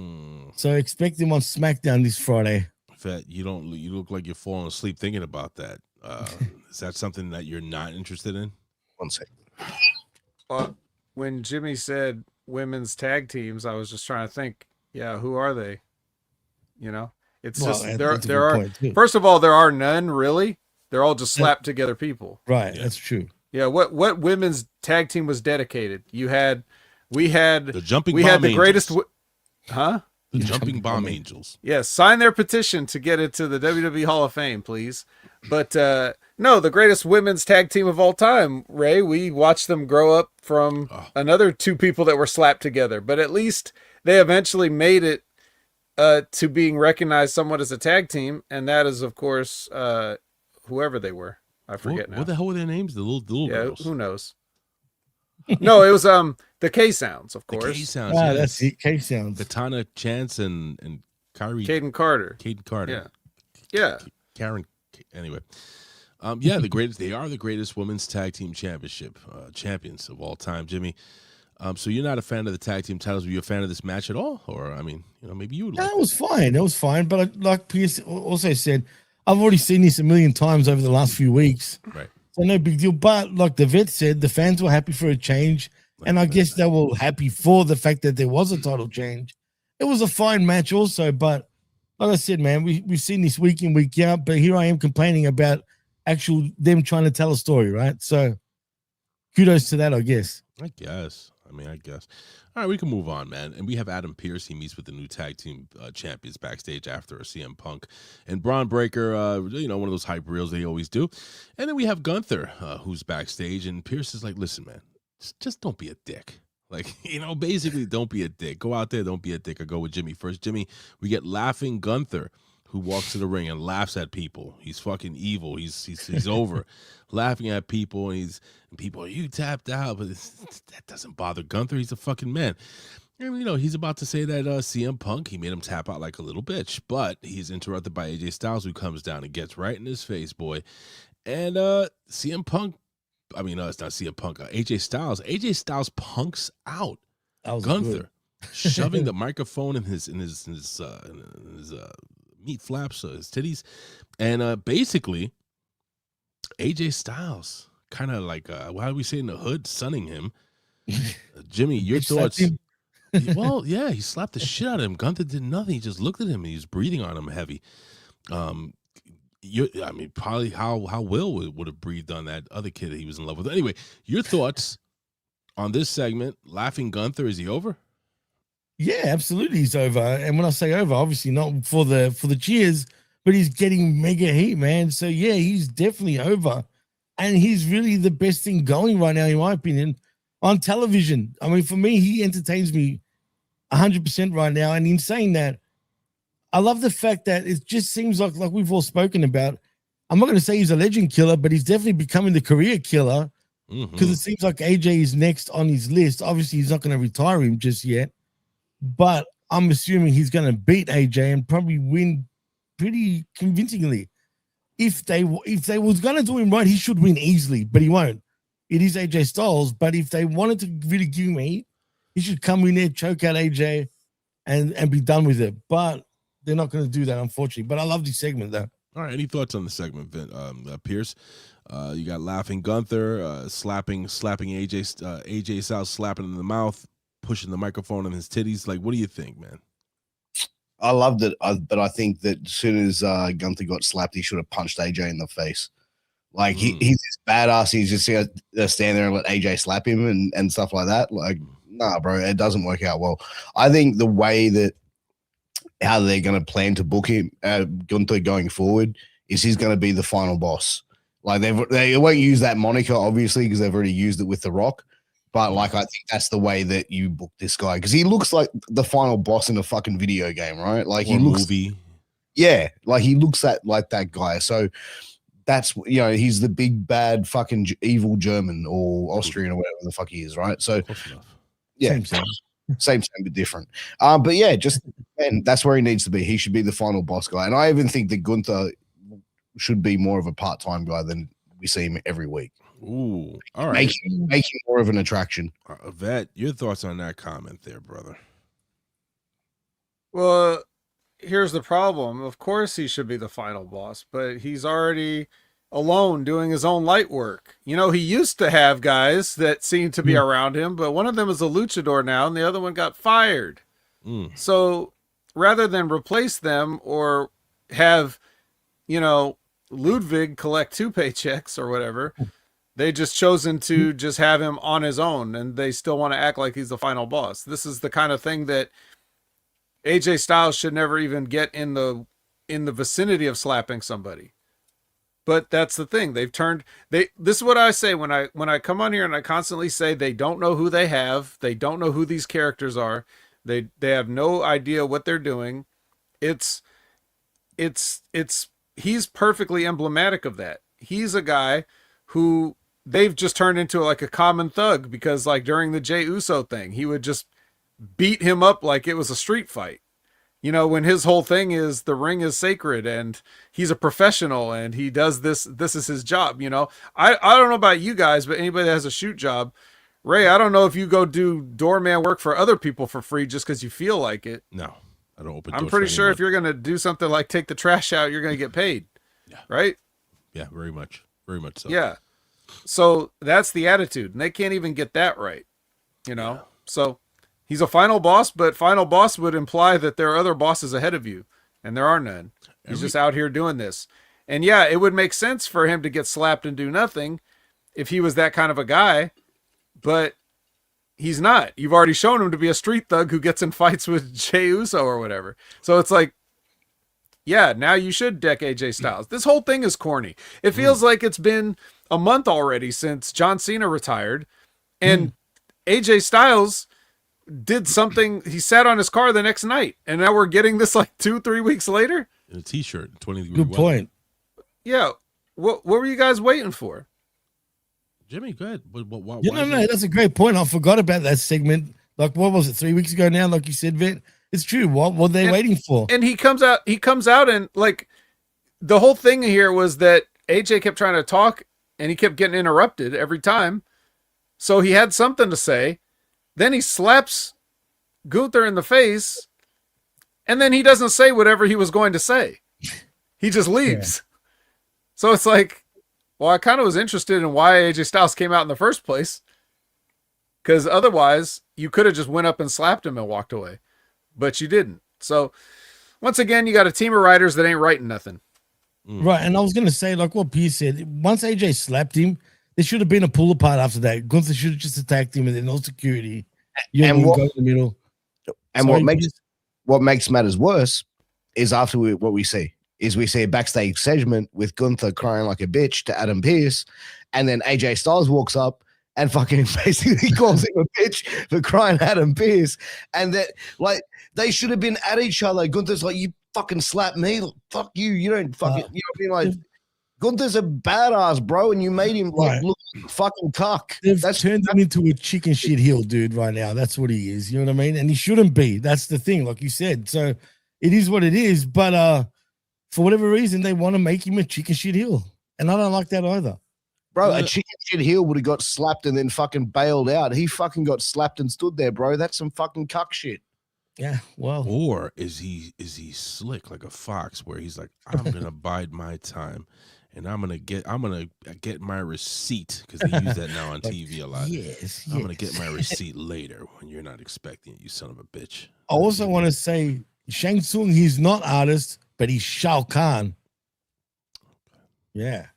So expect them on SmackDown this Friday. Vet, you look like you're falling asleep thinking about that. Is that something that you're not interested in? One second. When Jimmy said women's tag teams, I was just trying to think, who are they? It's there are, first of all, there are none really. They're all just slapped together people. Right. Yeah. That's true. Yeah. What women's tag team was dedicated? We had the jumping. We had the greatest. The Jumping Bomb Angels. Yes, sign their petition to get into the WWE Hall of Fame, please. But no, the greatest women's tag team of all time, Ray. We watched them grow up from another two people that were slapped together, but at least they eventually made it to being recognized somewhat as a tag team, and that is, of course, whoever they were. I forget now. What the hell were their names? The little girls. Who knows? No, it was the K-Sounds, of course. The K-Sounds. Ah, that's it. K-Sounds. Katana Chance and Kairi. Caden Carter. Caden Carter. Yeah. Karen. Anyway. Yeah, the greatest. They are the greatest women's tag team championship champions of all time, Jimmy. So you're not a fan of the tag team titles? Were you a fan of this match at all? Or, I mean, maybe you would like it was fine. It was fine. But like Piers also said, I've already seen this a million times over the last few weeks. Right. So no big deal. But like the vet said, the fans were happy for a change. And I guess they were happy for the fact that there was a title change. It was a fine match also. But like I said, man, we've seen this week in, week out. But here I am complaining about them trying to tell a story, right? So kudos to that, I guess. I guess. All right, we can move on, man. And we have Adam Pearce. He meets with the new tag team champions backstage after a CM Punk and Bron Breakker, one of those hype reels they always do. And then we have Gunther, who's backstage. And Pearce is like, listen, man, just don't be a dick. Like, basically don't be a dick. Go out there, don't be a dick. Or go with Jimmy first. Jimmy, we get laughing Gunther, who walks to the ring and laughs at people. He's fucking evil. He's over laughing at people, and people are, you tapped out, but that doesn't bother Gunther. He's a fucking man. And, he's about to say that CM Punk, he made him tap out like a little bitch, but he's interrupted by AJ Styles, who comes down and gets right in his face, boy. And CM Punk, it's not CM Punk, AJ Styles. AJ Styles punks out Gunther, shoving the microphone in his meat flaps, his titties, and basically AJ Styles kind of like how do we say in the hood, sunning him. Jimmy, your thoughts? Well, yeah, he slapped the shit out of him. Gunther did nothing. He just looked at him and he was breathing on him heavy. Probably how Will would have breathed on that other kid that he was in love with. Anyway, your thoughts on this segment? Laughing Gunther, is he over? Yeah, absolutely, he's over. And when I say over, obviously not for the cheers, but he's getting mega heat, man. So yeah, he's definitely over, and he's really the best thing going right now, in my opinion, on television. For me, he entertains me 100% right now. And in saying that, I love the fact that it just seems like we've all spoken about. I'm not going to say he's a legend killer, but he's definitely becoming the career killer, because it seems like AJ is next on his list. Obviously, he's not going to retire him just yet, but I'm assuming he's going to beat AJ and probably win pretty convincingly. If they was going to do him right, he should win easily, but he won't. It is AJ Styles, but if they wanted to really give him heat, he should come in there, choke out AJ, and be done with it. But they're not going to do that, unfortunately. But I love this segment, though. All right, any thoughts on the segment, Pierce? You got laughing Gunther, slapping AJ Styles, slapping him in the mouth, pushing the microphone on his titties. Like, what do you think, man? I loved it, but I think that as soon as Gunther got slapped, he should have punched AJ in the face. Like, he's this badass. He's just going to stand there and let AJ slap him and stuff like that. Like, nah, bro, it doesn't work out well. I think the way that how they're going to plan to book him, Gunther, going forward, is he's going to be the final boss. Like, they won't use that moniker, obviously, because they've already used it with The Rock. But, like, I think that's the way that you book this guy, because he looks like the final boss in a fucking video game, right? Like, he looks, movie. Yeah, like he looks like that guy. So that's, he's the big bad fucking evil German or Austrian or whatever the fuck he is, right? So, yeah, same, but different. But yeah, and that's where he needs to be. He should be the final boss guy, and I even think that Gunther should be more of a part-time guy than we see him every week. Ooh, all right. Making more of an attraction. Vet, your thoughts on that comment there, brother? Well, here's the problem. Of course he should be the final boss, but he's already alone doing his own light work. He used to have guys that seemed to be around him, but one of them is a luchador now, and the other one got fired. So rather than replace them or have, Ludwig collect 2 paychecks or whatever, they just chosen to just have him on his own, and they still want to act like he's the final boss. This is the kind of thing that AJ Styles should never even get in the vicinity of slapping somebody. But that's the thing. This is what I say when I come on here and I constantly say they don't know who they have. They don't know who these characters are. They have no idea what they're doing. He's perfectly emblematic of that. He's a guy who they've just turned into like a common thug because like during the Jey Uso thing, he would just beat him up like it was a street fight. You know, when his whole thing is the ring is sacred and he's a professional and he does this is his job, you know. I don't know about you guys, but anybody that has a shoot job, Ray, I don't know if you go do doorman work for other people for free just because you feel like it. No, I don't open. I'm pretty sure if you're going to do something like take the trash out, you're going to get paid. Yeah. Right? Yeah, very much so. Yeah. So that's the attitude, and they can't even get that right, you know. Yeah. So he's a final boss, but final boss would imply that there are other bosses ahead of you, and there are none. He's just out here doing this. And yeah, it would make sense for him to get slapped and do nothing if he was that kind of a guy, but he's not. You've already shown him to be a street thug who gets in fights with Jey Uso or whatever. So it's like, yeah, now you should deck AJ Styles. This whole thing is corny. It feels like it's been a month already since John Cena retired, and AJ Styles did something. He sat on his car the next night, and now we're getting this like 2-3 weeks later in a t-shirt. 20 good point. Yeah, what were you guys waiting for? Jimmy, go ahead. No, that's a great point. I forgot about that segment. Like, what was it, 3 weeks ago now? Like you said, Vet. It's true. What were they waiting for? And he comes out and like the whole thing here was that AJ kept trying to talk and he kept getting interrupted every time. So he had something to say. Then he slaps Gunther in the face, and then he doesn't say whatever he was going to say. He just leaves. Yeah. So it's like, well, I kind of was interested in why AJ Styles came out in the first place, because otherwise you could have just went up and slapped him and walked away, but you didn't. So once again, you got a team of writers that ain't writing nothing. Right, and I was going to say, like what Piers said, once AJ slapped him, there should have been a pull apart after that. Gunther should have just attacked him and then no security. And go in the middle. And what makes matters worse is after what we see a backstage segment with Gunther crying like a bitch to Adam Pearce, and then AJ Styles walks up and fucking basically calls him a bitch for crying Adam Pearce, and that like they should have been at each other. Gunther's like, you fucking slap me, fuck you, you don't fucking, you know what I mean? Like, Gunther's a badass, bro, and you made him like look like a fucking cuck. That's turned him into a chicken shit heel dude right now. That's what he is. You know what I mean? And he shouldn't be. That's the thing, like you said. So it is what it is. But for whatever reason, they want to make him a chicken shit heel, and I don't like that either. Bro, a chicken shit heel would have got slapped and then fucking bailed out. He fucking got slapped and stood there, bro. That's some fucking cuck shit. Yeah, well, or is he slick like a fox, where he's like, I'm gonna bide my time. And I'm gonna get my receipt, because they use that now on TV a lot. Yes, I'm gonna get my receipt later when you're not expecting it, you son of a bitch. I also want to say Shang Tsung, he's not artist, but he's Shao Kahn. Yeah.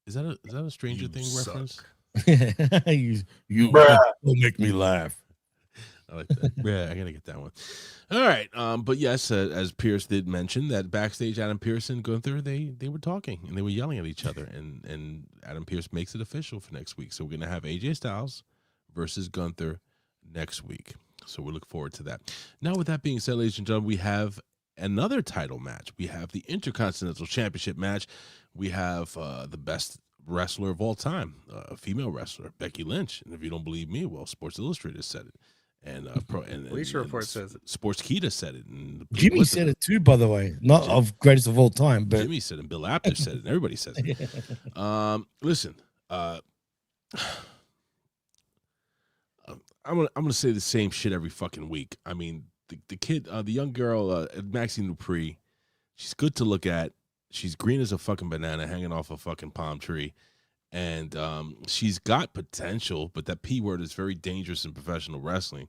Is that a Stranger Things reference? you don't make me laugh. I like that. Yeah, I gotta get that one. All right, but yes, as Pierce did mention, that backstage, Adam Pearce and Gunther, they were talking and they were yelling at each other, and Adam Pearce makes it official for next week. So we're gonna have AJ Styles versus Gunther next week. So we look forward to that. Now, with that being said, ladies and gentlemen, we have another title match. We have the Intercontinental Championship match. We have the best wrestler of all time, a female wrestler, Becky Lynch. And if you don't believe me, well, Sports Illustrated said it. And Bleacher Report says it. Sportskeeda said it. And Jimmy said it too, by the way. Not of greatest of all time, but Jimmy said it. Bill Apter said it. And everybody says it. Listen, I'm gonna say the same shit every fucking week. I mean, the kid, the young girl, Maxxine Dupri, she's good to look at. She's green as a fucking banana hanging off a fucking palm tree. And she's got potential, but that P word is very dangerous in professional wrestling.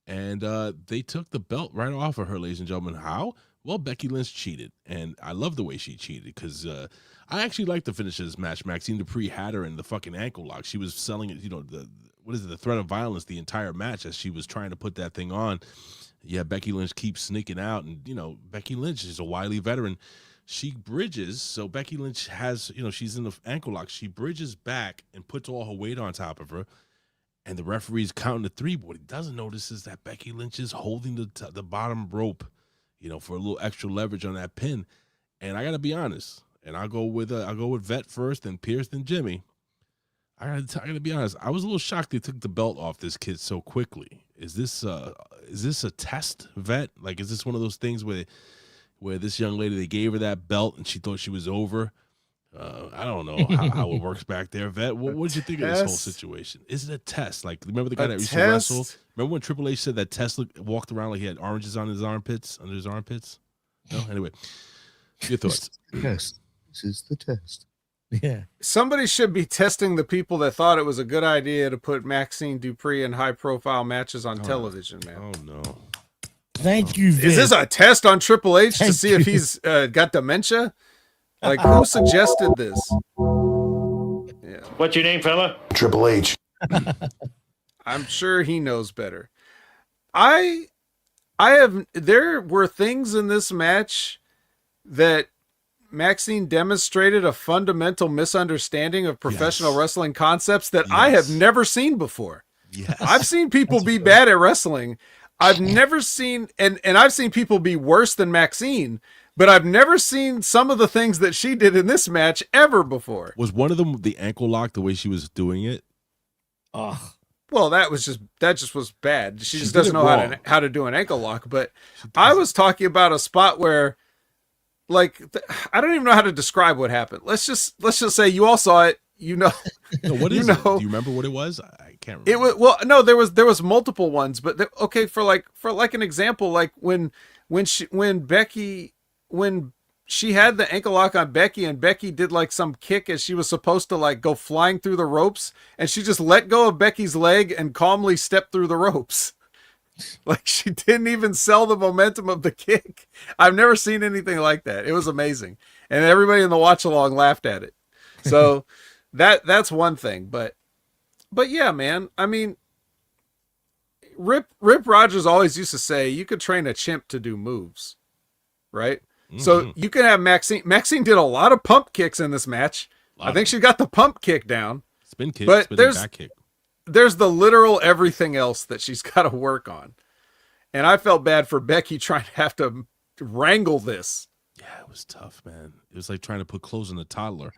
And they took the belt right off of her, ladies and gentlemen. How? Well, Becky Lynch cheated. And I love the way she cheated, because I actually like the finish of this match. Maxxine Dupri had her in the fucking ankle lock. She was selling it, the threat of violence the entire match as she was trying to put that thing on. Yeah, Becky Lynch keeps sneaking out, and Becky Lynch is a wily veteran. She bridges, so Becky Lynch has, she's in the ankle lock. She bridges back and puts all her weight on top of her, and the referee's counting to 3. But what he doesn't notice is that Becky Lynch is holding the bottom rope, for a little extra leverage on that pin. And I gotta be honest, and I'll go with Vet first, then Pierce, then Jimmy. I gotta be honest. I was a little shocked they took the belt off this kid so quickly. Is this a test, Vet? Like, is this one of those things where this young lady, they gave her that belt and she thought she was over? I don't know how it works back there, Vet. What did you think of this whole situation? Is it a test? Like, remember the guy that used to wrestle? Remember when Triple H said that Test walked around like he had oranges on his armpits, under his armpits? No? Anyway, your thoughts. Yes, this is the test. Yeah. Somebody should be testing the people that thought it was a good idea to put Maxxine Dupri in high-profile matches on television, man. Oh, no. Thank you, Vic. Is this a test on Triple H to see if he's got dementia? Like, who suggested this? Yeah. What's your name, fella? Triple H. I'm sure he knows better. There were things in this match that Maxxine demonstrated a fundamental misunderstanding of professional wrestling concepts that I have never seen before. Yes. I've seen people be bad at wrestling. I've never seen, and I've seen people be worse than Maxxine, but I've never seen some of the things that she did in this match ever before. Was one of them the ankle lock, the way she was doing it? Oh. Well, that just was bad. She just doesn't know how to do an ankle lock. But I was talking about a spot where, like, I don't even know how to describe what happened. Let's just say you all saw it. No, what is it? Do you remember what it was? I can't remember. It was, well, no, there was multiple ones, but for an example, like when she had the ankle lock on Becky and Becky did like some kick as she was supposed to like go flying through the ropes, and she just let go of Becky's leg and calmly stepped through the ropes. Like, she didn't even sell the momentum of the kick. I've never seen anything like that. It was amazing. And everybody in the watch along laughed at it. So that's one thing, but yeah, man, I mean, Rip Rogers always used to say you could train a chimp to do moves, right? Mm-hmm. So you can have Maxxine. Maxxine did a lot of pump kicks in this match. I think she got the pump kick down. Spin kick, but back kick. There's the literal everything else that she's got to work on. And I felt bad for Becky trying to have to wrangle this. Yeah, it was tough, man. It was like trying to put clothes on a toddler.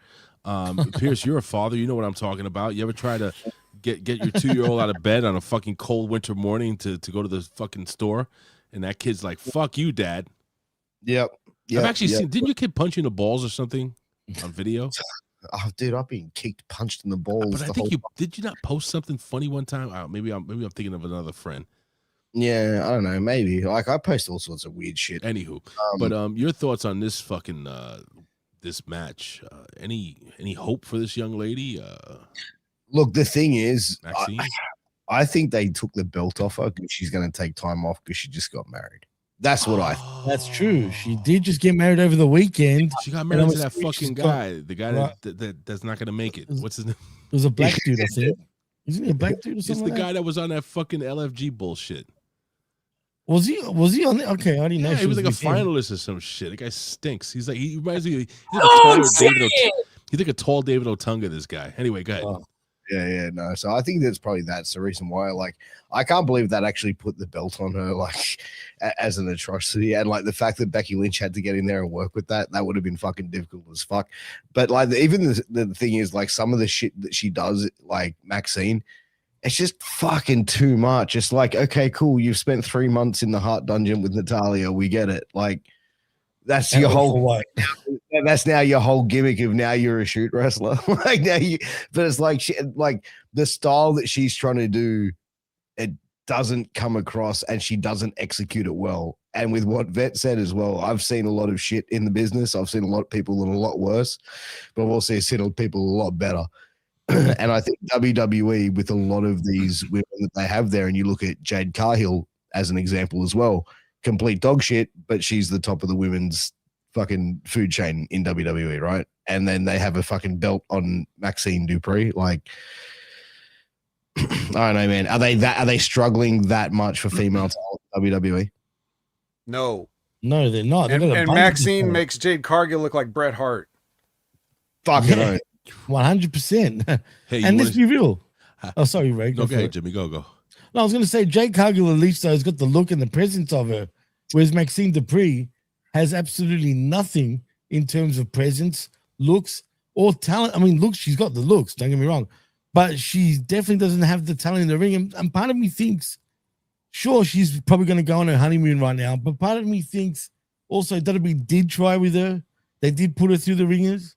Pierce, you're a father. You know what I'm talking about. You ever try to get your 2-year-old out of bed on a fucking cold winter morning to go to the fucking store, and that kid's like, "Fuck you, Dad." Yep. I've actually seen. Didn't your kid punch you in the balls or something on video? Oh, dude, I've been punched in the balls. But I think did you not post something funny one time? Maybe I'm thinking of another friend. Yeah, I don't know. Maybe like I post all sorts of weird shit. Anywho, but your thoughts on this fucking this match? Any hope for this young lady? Look, the thing is, Maxxine? I think they took the belt off her because she's going to take time off because she just got married. That's what I think. That's true. She did just get married over the weekend. She got married to that fucking guy. The guy that's not going to make it. What's his name? It was a black dude, I think. Isn't he a black dude or something? It's the guy that was on that fucking LFG bullshit. Was he on there? Okay, I didn't know. Yeah, he was like a finalist or some shit. The guy stinks. He's like, he reminds me. He's like a tall David Otunga, this guy. Anyway, go ahead. No. So I think that's the reason why. Like, I can't believe that actually put the belt on her, like, as an atrocity. And like the fact that Becky Lynch had to get in there and work with that would have been fucking difficult as fuck. But like, even the thing is, like, some of the shit that she does, like Maxxine, it's just fucking too much. It's like, okay, cool. You've spent 3 months in the Heart Dungeon with Natalya. We get it. Like, that's your whole. That's now your whole gimmick of now you're a shoot wrestler. Like now but it's like like the style that she's trying to do, it doesn't come across and she doesn't execute it well. And with what Vet said as well, I've seen a lot of shit in the business. I've seen a lot of people that are a lot worse, but I've also seen people a lot better. And I think WWE, with a lot of these women that they have there, and you look at Jade Cargill as an example as well, complete dog shit, but she's the top of the women's fucking food chain in WWE, right? And then they have a fucking belt on Maxxine Dupri. Like, I don't know, man. Are they struggling that much for female talent in WWE? No. No, they're not. And Maxxine makes Jade Cargill look like Bret Hart. Fucking Yeah. 100%. Hey, and let's be real. Oh, sorry, Ray. Go ahead, Jimmy. Go. No, I was going to say Jade Cargill at least has got the look and the presence of her, whereas Maxxine Dupri has absolutely nothing in terms of presence, looks, or talent. I mean, looks, she's got the looks, don't get me wrong, but she definitely doesn't have the talent in the ring. And part of me thinks, sure, she's probably going to go on her honeymoon right now, but part of me thinks also WWE did try with her. They did put her through the ringers,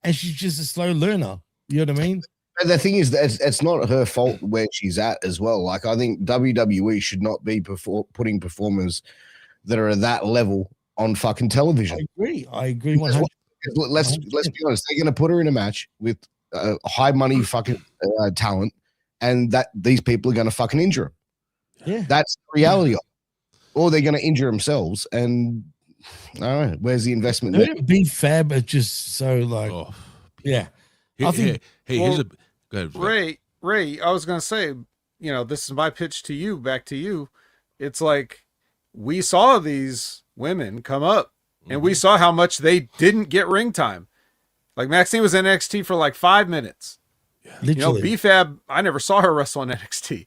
and she's just a slow learner. You know what I mean? And the thing is that it's not her fault where she's at as well. Like, I think WWE should not be putting performers that are at that level on fucking television. I agree 100%. Let's be honest. They're going to put her in a match with high money fucking talent, and that these people are going to fucking injure her. Yeah, that's the reality of it. Or they're going to injure themselves, and I don't know, where's the investment there? Big Fab are just so like, yeah. Hey, I think, here's a go ahead, Ray. I was going to say, this is my pitch to you, back to you. It's like we saw these women come up, and we saw how much they didn't get ring time. Like Maxxine was in NXT for like 5 minutes. Literally. B-Fab, I never saw her wrestle on NXT.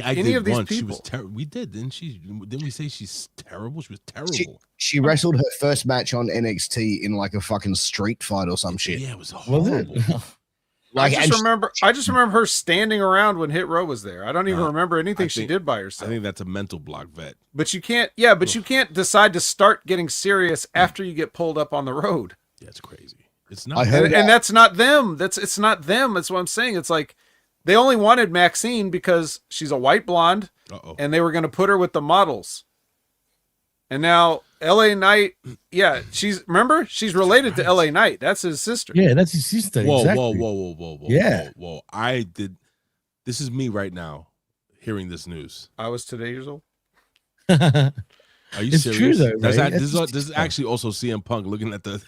Any of these people. We did, didn't she? Didn't we say she's terrible? She was terrible. She wrestled her first match on NXT in like a fucking street fight or some shit. Yeah, it was horrible. I just remember her standing around when Hit Row was there. I don't even remember anything she did by herself. I think that's a mental block, vet. But you can't. Yeah, but you can't decide to start getting serious after you get pulled up on the road. Yeah, it's crazy. It's not. And that's not them. It's not them. That's what I'm saying. It's like they only wanted Maxxine because she's a white blonde, and they were going to put her with the models. And now LA Knight, she's related to LA Knight. That's his sister. Yeah, that's his sister. Whoa, exactly. whoa. Yeah. Whoa. This is me right now hearing this news. I was today years old. Are you It's serious? true, though, right? This is actually also CM Punk looking at the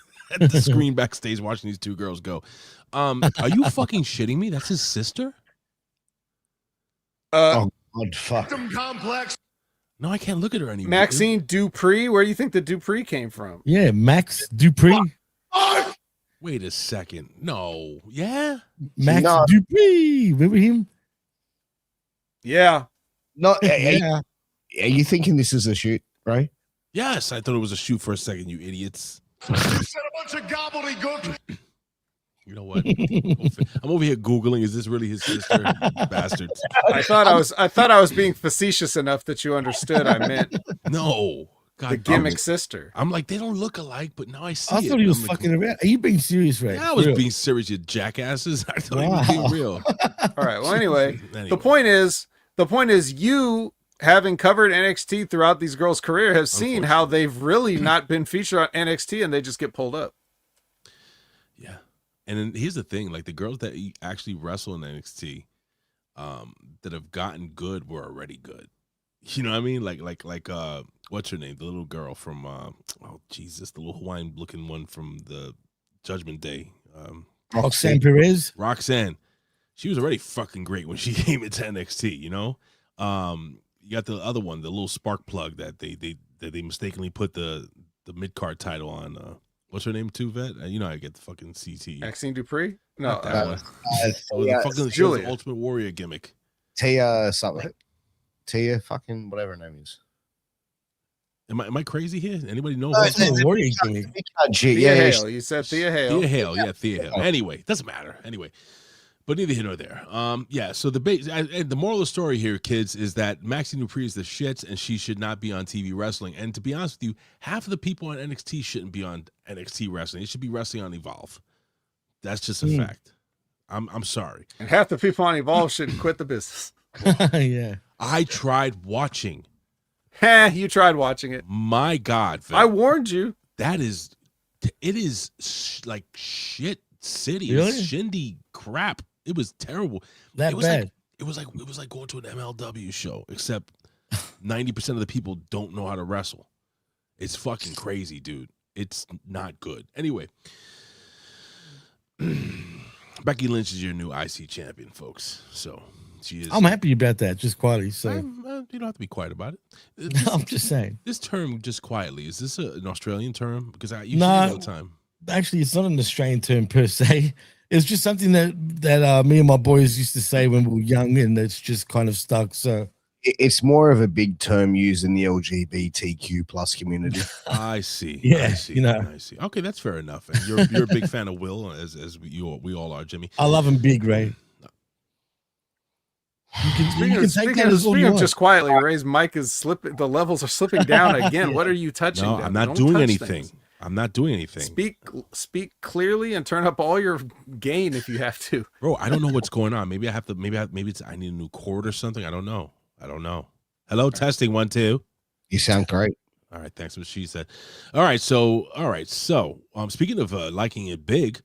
screen backstage watching these two girls go. Are you fucking shitting me? That's his sister? Oh God, fuck. Complex. No, I can't look at her anymore. Maxxine Dupri. Where do you think the Dupri came from? Yeah, Max Dupri. Wait a second. No. Yeah? Max Dupri. Remember him? Yeah. No, are you thinking this is a shoot, right? Yes, I thought it was a shoot for a second, you idiots. You said a bunch of gobbledygook. You know what? I'm over here Googling. Is this really his sister? You bastards. I thought I was being facetious enough that you understood. I meant no. God, the gimmick sister. I'm like, they don't look alike, but now I see I it. thought he was fucking around. Are you being serious, Ray? Yeah, I was being serious, you jackasses. I thought he was being real. All right. Well, anyway, the point is you, having covered NXT throughout these girls' career, have seen how they've really not been featured on NXT and they just get pulled up. Yeah. And then here's the thing, like the girls that actually wrestle in NXT that have gotten good were already good. You know what I mean? Like what's her name? The little girl from the little Hawaiian looking one from the Judgment Day. Roxanne Perez. Roxanne. She was already fucking great when she came into NXT, you know? You got the other one, the little spark plug that they mistakenly put the mid-card title on. What's her name too, Vet? You know I get the fucking CT. Maxxine Dupri? No, the fucking Julia. Ultimate Warrior gimmick. Tia something. Tia fucking whatever her name is. Am I crazy here? Anybody know? Warrior gimmick. Thea Hale. You said Thea Hale. Thea Hale. Yeah, Thea Hale. Anyway, doesn't matter. Anyway. But neither here nor there. So the moral of the story here, kids, is that Maxxine Dupri is the shits and she should not be on TV wrestling. And to be honest with you, half of the people on NXT shouldn't be on NXT wrestling. They should be wrestling on Evolve. That's just a fact. I'm sorry. And half the people on Evolve should quit the business. Yeah. I tried watching. You tried watching it. My God. I warned you. It is like shit city. Really? It's shindy crap. It was terrible. That bad. It was like going to an MLW show, except 90% of the people don't know how to wrestle. It's fucking crazy, dude. It's not good. Anyway, Becky Lynch is your new IC champion, folks. So She is. I'm happy about that, just quietly. So you don't have to be quiet about it. I'm just saying. This term, just quietly, is this an Australian term? Because you see it all the time. Actually, it's not an Australian term per se. It's just something that me and my boys used to say when we were young, and it's just kind of stuck. So it's more of a big term used in the LGBTQ plus community. I see. Yeah, I see. I see. Okay, that's fair enough. And you're a big fan of Will, as we all are, Jimmy. I love him big, Ray. Speaking of just quietly, Ray's mic is slipping. The levels are slipping down again. What are you touching? No, I'm not doing anything. I'm not doing anything. Speak clearly and turn up all your gain if you have to. Bro, I don't know what's going on. Maybe I have to. Maybe I need a new cord or something. I don't know. Hello, testing 1 2. You sound great. All right, thanks. What she said. All right, so speaking of liking it big,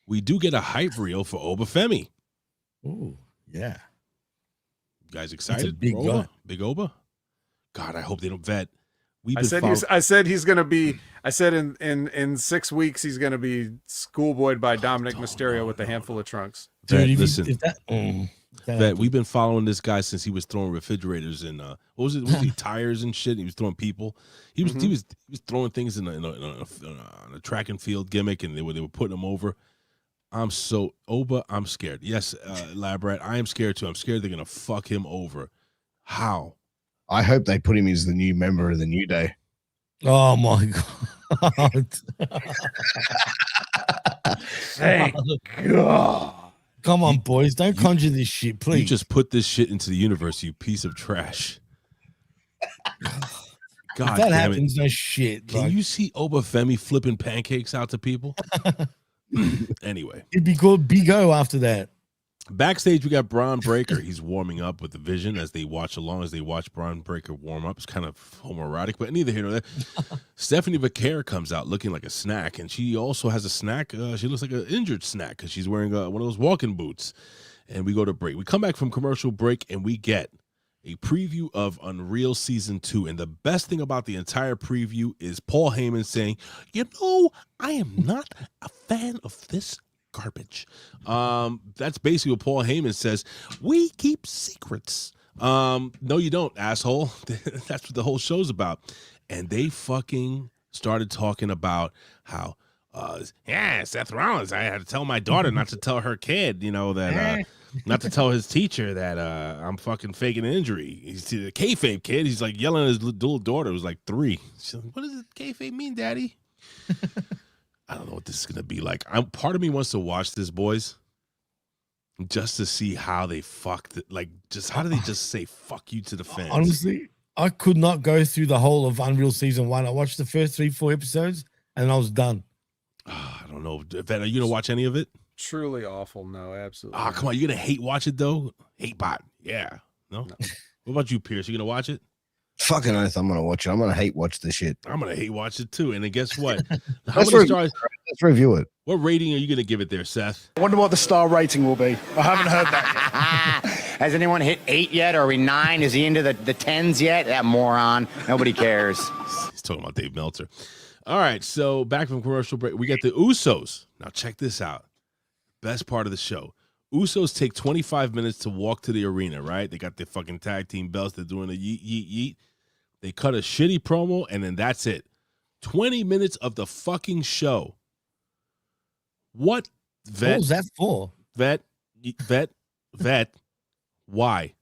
we do get a hype reel for Obafemi. Oh yeah. You guys excited? Big guy. Big Oba. God, I hope they don't vet. I said he's gonna be. I said in 6 weeks he's gonna be schoolboyed by Dominic Mysterio with a handful of trunks. Dude, listen, Vet, we've been following this guy since he was throwing refrigerators and what was he tires and shit. He was throwing people. He was throwing things in a track and field gimmick, and they were putting him over. I'm scared. Yes, Labrat, I am scared too. I'm scared they're gonna fuck him over. How? I hope they put him as the new member of the New Day. Oh my god! Thank God. Come on, boys, don't conjure this shit, please. You just put this shit into the universe, you piece of trash. God, if that happens, no shit. Can you see Obafemi flipping pancakes out to people? Anyway, it'd be called Big O after that. Backstage, we got Bron Breakker. He's warming up with the Vision as they watch Bron Breakker warm up. It's kind of homoerotic, but neither here nor there. Stephanie Vaquer comes out looking like a snack, and she also has a snack. She looks like an injured snack because she's wearing one of those walking boots. And we go to break. We come back from commercial break, and we get a preview of Unreal Season 2. And the best thing about the entire preview is Paul Heyman saying, I am not a fan of this garbage. That's basically what Paul Heyman says. We keep secrets. No, you don't, asshole. That's what the whole show's about. And they fucking started talking about how, Seth Rollins, I had to tell my daughter not to tell her kid, that, not to tell his teacher that I'm fucking faking an injury. He's the kayfabe kid. He's like yelling at his little daughter who's like 3. She's like, what does kayfabe mean, Daddy? I don't know what this is gonna be like. Part of me wants to watch this, boys, just to see how they fucked it. Like, just how do they just say "fuck you" to the fans? Honestly, I could not go through the whole of Unreal Season 1. I watched the first 3-4 episodes, and I was done. I don't know. Vet, are you gonna watch any of it? Truly awful. No, absolutely. Come on, you gonna hate watch it though? Hate bot. Yeah. No. What about you, Pierce? You gonna watch it? Fucking oath, I'm gonna watch it. I'm gonna hate watch this shit. I'm gonna hate watch it too. And then guess what? Let's review it. What rating are you gonna give it there, Seth? I wonder what the star rating will be. I haven't heard that yet. Has anyone hit 8 yet? Are we 9? Is he into the 10s yet? That moron. Nobody cares. He's talking about Dave Meltzer. All right, so back from commercial break, we got the Usos. Now check this out. Best part of the show. Usos take 25 minutes to walk to the arena, right? They got their fucking tag team belts. They're doing a yeet, yeet, yeet. They cut a shitty promo, and then that's it. 20 minutes of the fucking show. What, Vet? What was that for? Vet. Why?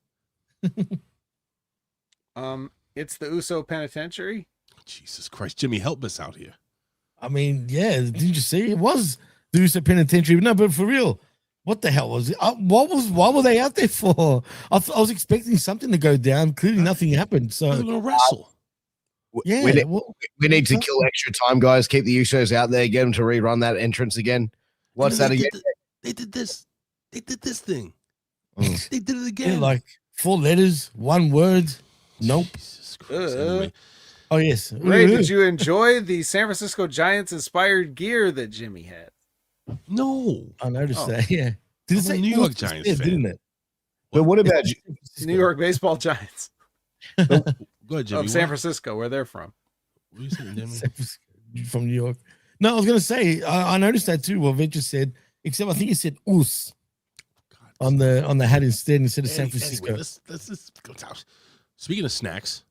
It's the Uso Penitentiary. Jesus Christ, Jimmy, help us out here. I mean, yeah, didn't you see? It was the Uso Penitentiary. No, but for real, what the hell was it? What were they out there for? I was expecting something to go down. Clearly, nothing happened. So they're gonna wrestle. Yeah, we need to kill extra time, guys. Keep the Usos out there. Get them to rerun that entrance again. What's that again? They did this. They did this thing. Mm. They did it again. Yeah, like 4 letters, 1 word. Nope. Jesus Christ. Anyway. Oh yes. Ray, did you enjoy the San Francisco Giants inspired gear that Jimmy had? No, I noticed that. Yeah. Did it say New York Giants fan? Didn't it? But what about New York baseball Giants? Go ahead, Jimmy. Of San Francisco, where they're from. What are you saying, Jimmy? From New York. No, I was gonna say I noticed that too. What Vince just said, except I think he said "us." on the hat instead of San Francisco. Anyway, let's just go down. Speaking of snacks,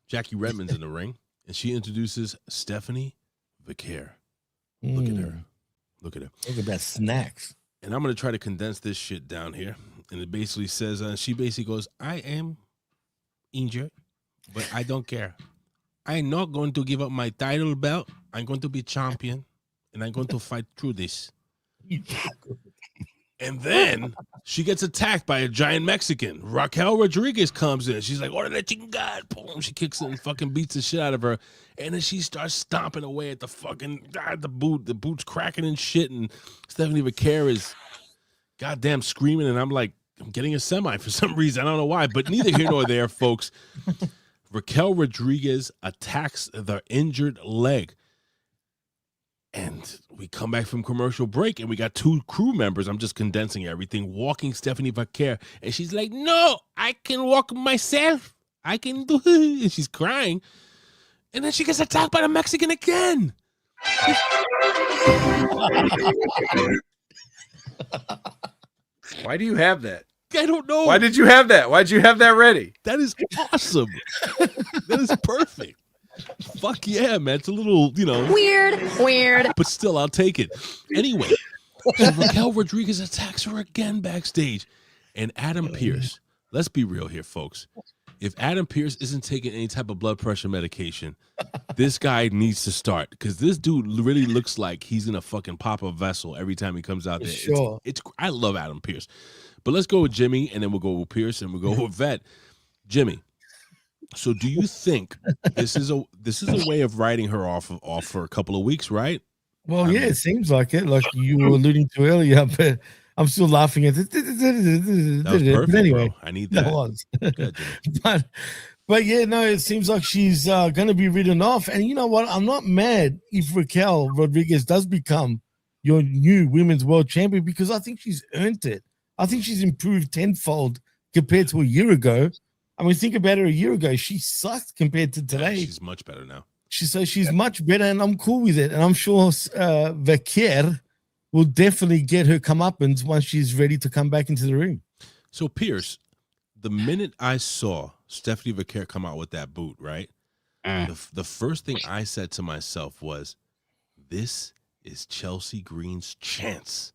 Jackie Redmond's in the ring, and she introduces Stephanie Vaquer. Look at her. Look at her. Look at that snacks. And I'm going to try to condense this shit down here. And it basically says, she basically goes, I am injured, but I don't care. I'm not going to give up my title belt. I'm going to be champion, and I'm going to fight through this. And then she gets attacked by a giant Mexican. Raquel Rodriguez comes in. She's like, "Order that chingad!" Boom! She kicks it and fucking beats the shit out of her. And then she starts stomping away at the fucking the boot. The boot's cracking and shit. And Stephanie Vaquer is goddamn screaming. And I'm like, I'm getting a semi for some reason. I don't know why. But neither here nor there, folks. Raquel Rodriguez attacks the injured leg. And we come back from commercial break, and we got two crew members. I'm just condensing everything, walking Stephanie Vaquer. And she's like, no, I can walk myself. I can do it. And she's crying. And then she gets attacked by the Mexican again. Why do you have that? I don't know. Why did you have that? Why'd you have that ready? That is awesome. That is perfect. Fuck yeah, man. It's a little, weird. But still, I'll take it. Anyway, so Raquel Rodriguez attacks her again backstage. And Adam Pearce, let's be real here, folks. If Adam Pearce isn't taking any type of blood pressure medication, this guy needs to start. Because this dude really looks like he's in a fucking pop a vessel every time he comes out there. Sure. I love Adam Pearce. But let's go with Jimmy, and then we'll go with Pearce, and we'll go with Vet. Jimmy. So do you think this is a way of writing her off for a couple of weeks, right? Well, it seems like it, like you were alluding to earlier, but I'm still laughing at it. That was perfect, but anyway, bro. I need that. That was. Good, but yeah, no, it seems like she's going to be written off. And you know what? I'm not mad if Raquel Rodriguez does become your new women's world champion, because I think she's earned it. I think she's improved tenfold compared to a year ago. I mean, think about her a year ago. She sucked compared to today. Yeah, she's much better now. She's much better, and I'm cool with it. And I'm sure Vaquer will definitely get her comeuppance once she's ready to come back into the ring. So, Pierce, the minute I saw Stephanie Vaquer come out with that boot, right? The first thing I said to myself was, this is Chelsea Green's chance.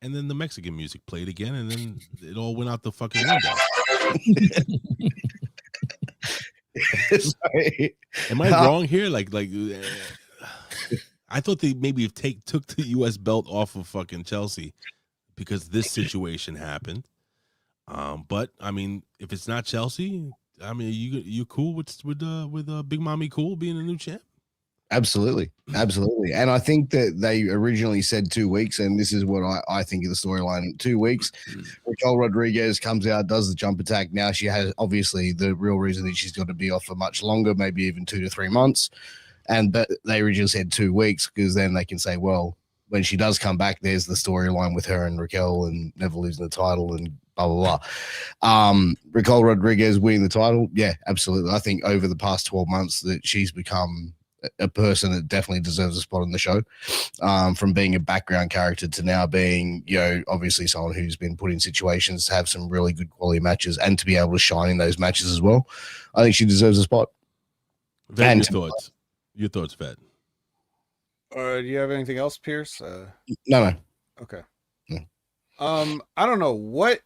And then the Mexican music played again, and then it all went out the fucking window. Sorry. Am I wrong here? Like, I thought they maybe took the U.S. belt off of fucking Chelsea because this situation happened. But I mean, if it's not Chelsea, I mean, you cool with Big Mommy Cool being a new champ? Absolutely. And I think that they originally said 2 weeks, and this is what I think of the storyline. 2 weeks, Raquel Rodriguez comes out, does the jump attack. Now she has, obviously, the real reason that she's got to be off for much longer, maybe even 2 to 3 months. And they originally said 2 weeks, because then they can say, well, when she does come back, there's the storyline with her and Raquel and never losing the title and blah, blah, blah. Raquel Rodriguez winning the title, yeah, absolutely. I think over the past 12 months that she's become a person that definitely deserves a spot on the show, from being a background character to now being, obviously someone who's been put in situations to have some really good quality matches and to be able to shine in those matches as well. I think she deserves a spot. Vet, your thoughts, Vet. Do you have anything else, Pierce? No. Okay. Yeah. I don't know what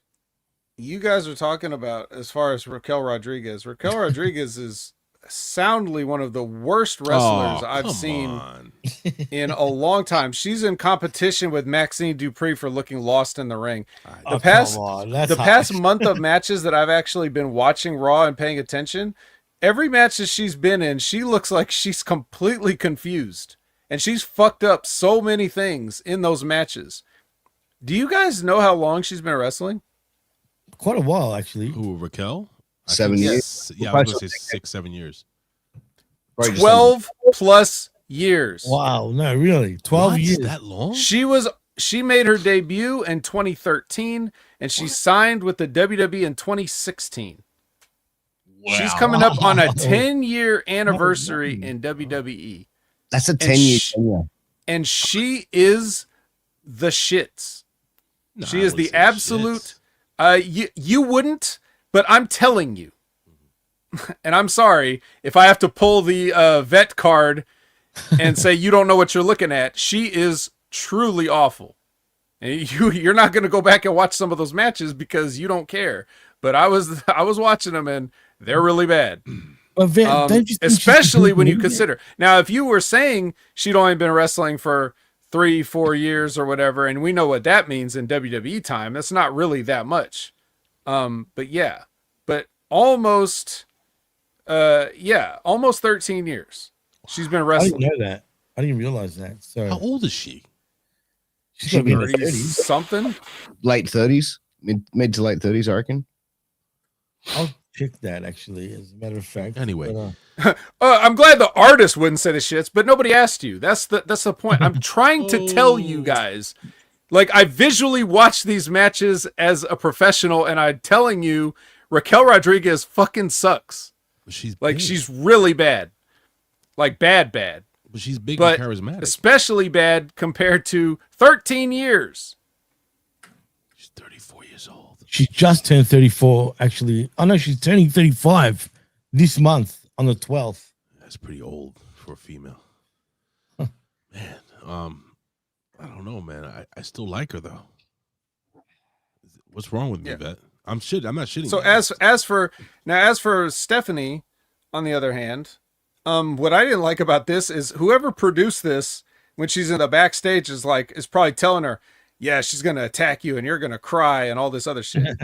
you guys are talking about as far as Raquel Rodriguez. Raquel Rodriguez is soundly one of the worst wrestlers I've seen in a long time. She's in competition with Maxxine Dupri for looking lost in the ring. The past month of matches that I've actually been watching Raw and paying attention, every match that she's been in, she looks like she's completely confused. And she's fucked up so many things in those matches. Do you guys know how long she's been wrestling? Quite a while, actually. Who, Raquel? 7 years. Yeah, I was going to say 6-7 years. 12 plus years. Wow, no, really? 12 years. That long? She made her debut in 2013, and she signed with the WWE in 2016. Wow. She's coming up on a 10-year anniversary in WWE. That's a 10-year. And she is the shits. No, She I is wouldn't the say absolute. shit. You wouldn't, but I'm telling you, and I'm sorry if I have to pull the vet card and say you don't know what you're looking at. She is truly awful, and you're not going to go back and watch some of those matches because you don't care. But I was watching them, and they're really bad. But don't you think Especially when you consider now, if you were saying she'd only been wrestling for 3-4 years or whatever, and we know what that means in WWE time, that's not really that much. But yeah, but almost 13 years she's been I wrestling. didn't know that. I didn't realize that. So How old is she? she's got to be in her 30 30s. something. Late 30s, mid to late 30s, I reckon. I'll check that actually, as a matter of fact. Anyway. But, I'm glad the artist wouldn't say the shits, but nobody asked you. That's the point. I'm trying to tell you guys. Like, I visually watch these matches as a professional, and I'm telling you, Raquel Rodriguez fucking sucks. She's like big. she's really bad, like bad. But she's big but and charismatic. especially bad compared to 13 years. She's 34 years old. she just turned 34, actually. Oh, no, she's turning 35 this month on the 12th. That's pretty old for a female. Huh. Man, I don't know, man. I still like her though. What's wrong with me, Vet? I'm not shitting. So you. as for Stephanie, on the other hand, what I didn't like about this is whoever produced this, when she's in the backstage, is probably telling her, yeah, she's gonna attack you and you're gonna cry and all this other shit.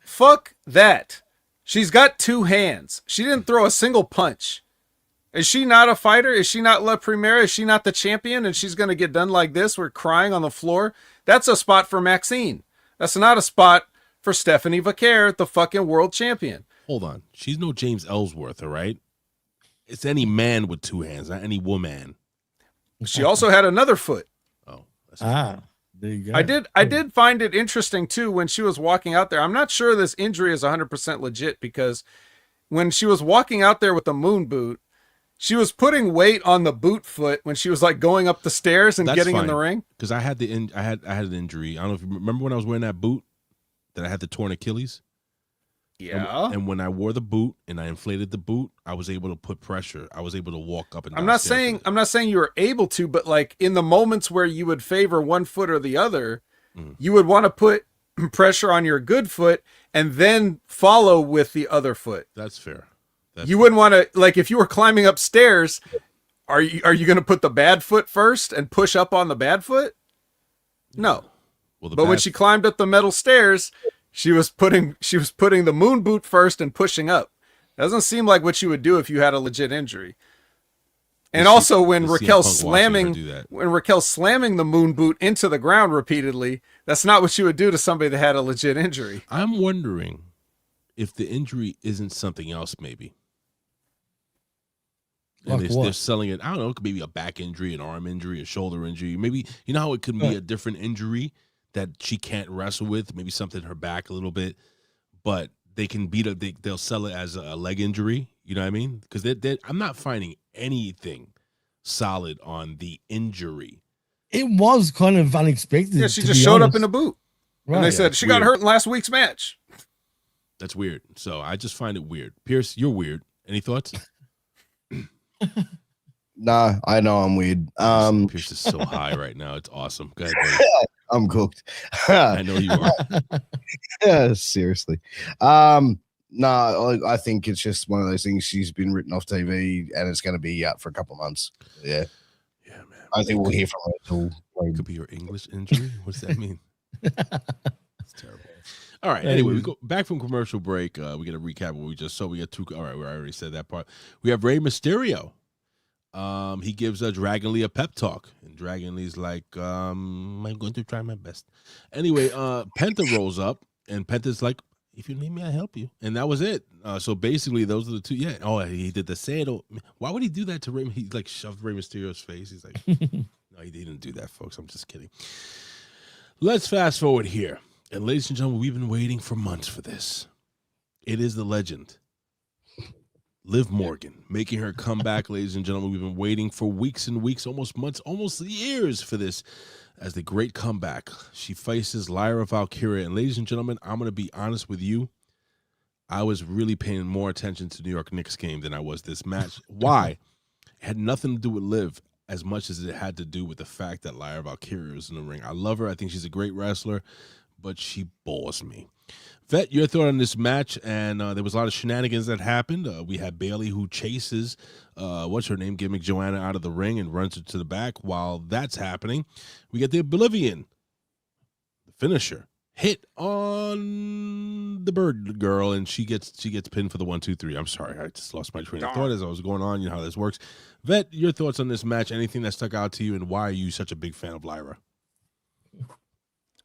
Fuck that. She's got 2 hands. She didn't throw a single punch. Is she not a fighter? Is she not La Primera? Is she not the champion? And she's gonna get done like this? We're crying on the floor. That's a spot for Maxxine. That's not a spot for Stephanie Vaquer, the fucking world champion. Hold on. She's no James Ellsworth, all right? It's any man with 2 hands, not any woman. She also had another foot. Oh. There you go. I did find it interesting too when she was walking out there. I'm not sure this injury is 100% legit because when she was walking out there with the moon boot, she was putting weight on the boot foot when she was like going up the stairs and getting in the ring. Because I had I had an injury. I don't know if you remember when I was wearing that boot that I had the torn Achilles. Yeah. And when I wore the boot and I inflated the boot, I was able to put pressure. I was able to walk up and down. I'm not saying you were able to, but like in the moments where you would favor one foot or the other, you would want to put pressure on your good foot and then follow with the other foot. That's fair. You wouldn't want to, like, if you were climbing upstairs, are you going to put the bad foot first and push up on the bad foot? No. Well, but when she climbed up the metal stairs, she was putting the moon boot first and pushing up. Doesn't seem like what you would do if you had a legit injury. And also when Raquel's slamming the moon boot into the ground repeatedly, that's not what you would do to somebody that had a legit injury. I'm wondering if the injury isn't something else, maybe. And they're selling it. I don't know. It could be a back injury, an arm injury, a shoulder injury. Maybe, you know how it could be a different injury that she can't wrestle with. Maybe something in her back a little bit, but they can beat it. They'll sell it as a leg injury. You know what I mean? Because I'm not finding anything solid on the injury. It was kind of unexpected. Yeah, she just showed up in a boot. Right. And they said she got hurt in last week's match. That's weird. So I just find it weird. Pierce, you're weird. Any thoughts? Nah, I know I'm weird. Pierce is so high right now. It's awesome. Go ahead, buddy. I'm cooked. I know you are. Yeah, seriously. No, I think it's just one of those things. She's been written off TV, and it's going to be out for a couple of months. Yeah, yeah, man. I think we'll hear from her till. It could be your English injury. What does that mean? It's terrible. All right. Anyway, we go back from commercial break. We get a recap of what we just saw. We got 2. All right, we already said that part. We have Rey Mysterio. He gives Dragon Lee a pep talk, and Dragon Lee's like, I'm going to try my best. Anyway, Penta rolls up, and Penta's like, if you need me, I'll help you. And that was it. So basically, those are the 2. Yeah. Oh, he did the sandal. Why would he do that to Rey? He like shoved Rey Mysterio's face. He's like, no, he didn't do that, folks. I'm just kidding. Let's fast forward here. And ladies and gentlemen, we've been waiting for months for this. It is the legend, Liv Morgan making her comeback, ladies and gentlemen. We've been waiting for weeks and weeks, almost months, almost years for this as the great comeback. She faces Lyra Valkyria. And ladies and gentlemen, I'm going to be honest with you. I was really paying more attention to New York Knicks game than I was this match. Why? It had nothing to do with Liv as much as it had to do with the fact that Lyra Valkyria was in the ring. I love her. I think she's a great wrestler, but she bores me. Vet, your thought on this match, and there was a lot of shenanigans that happened. We had Bayley who chases, what's her name, Gimmick Joanna out of the ring and runs her to the back. While that's happening, we get the Bolivian finisher hit on the Bird Girl, and she gets pinned for the 1, 2, 3. I'm sorry, I just lost my train of thought as I was going on. You know how this works. Vet, your thoughts on this match? Anything that stuck out to you, and why are you such a big fan of Lyra?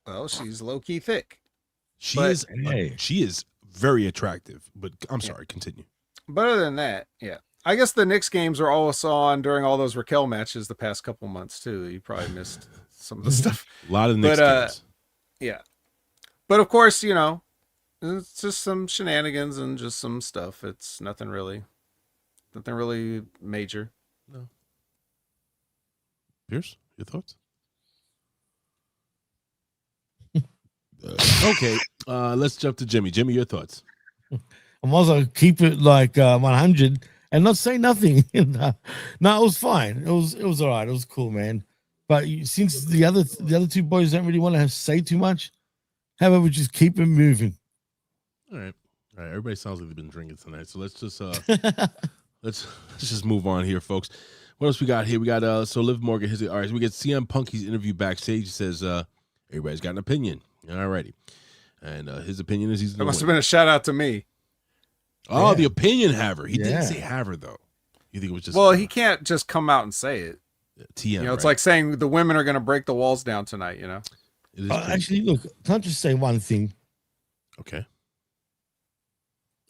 Well, she's low-key thick. She is very attractive, but I'm sorry, continue. But other than that, yeah. I guess the Knicks games are also on during all those Raquel matches the past couple months, too. You probably missed some of the stuff. A lot of Knicks games. Yeah. But, of course, you know, it's just some shenanigans and just some stuff. It's nothing really major. No. Piers, your thoughts? Okay, let's jump to Jimmy. Jimmy, your thoughts? I'm also keep it like 100 and not say nothing. No, it was fine. It was all right. It was cool, man. But since the other two boys don't really want to say too much, how about we just keep it moving? All right. Everybody sounds like they've been drinking tonight, so let's just let's just move on here, folks. What else we got here? We got so Liv Morgan. All right, so we get CM Punk. He's interviewed backstage. He says everybody's got an opinion. All righty. And his opinion is That must have been a shout out to me. Oh, yeah. The opinion haver. He didn't say haver, though. You think it was just... Well, he can't just come out and say it. TM, you know, it's like saying the women are going to break the walls down tonight, you know? Actually, look, can I just say one thing? Okay.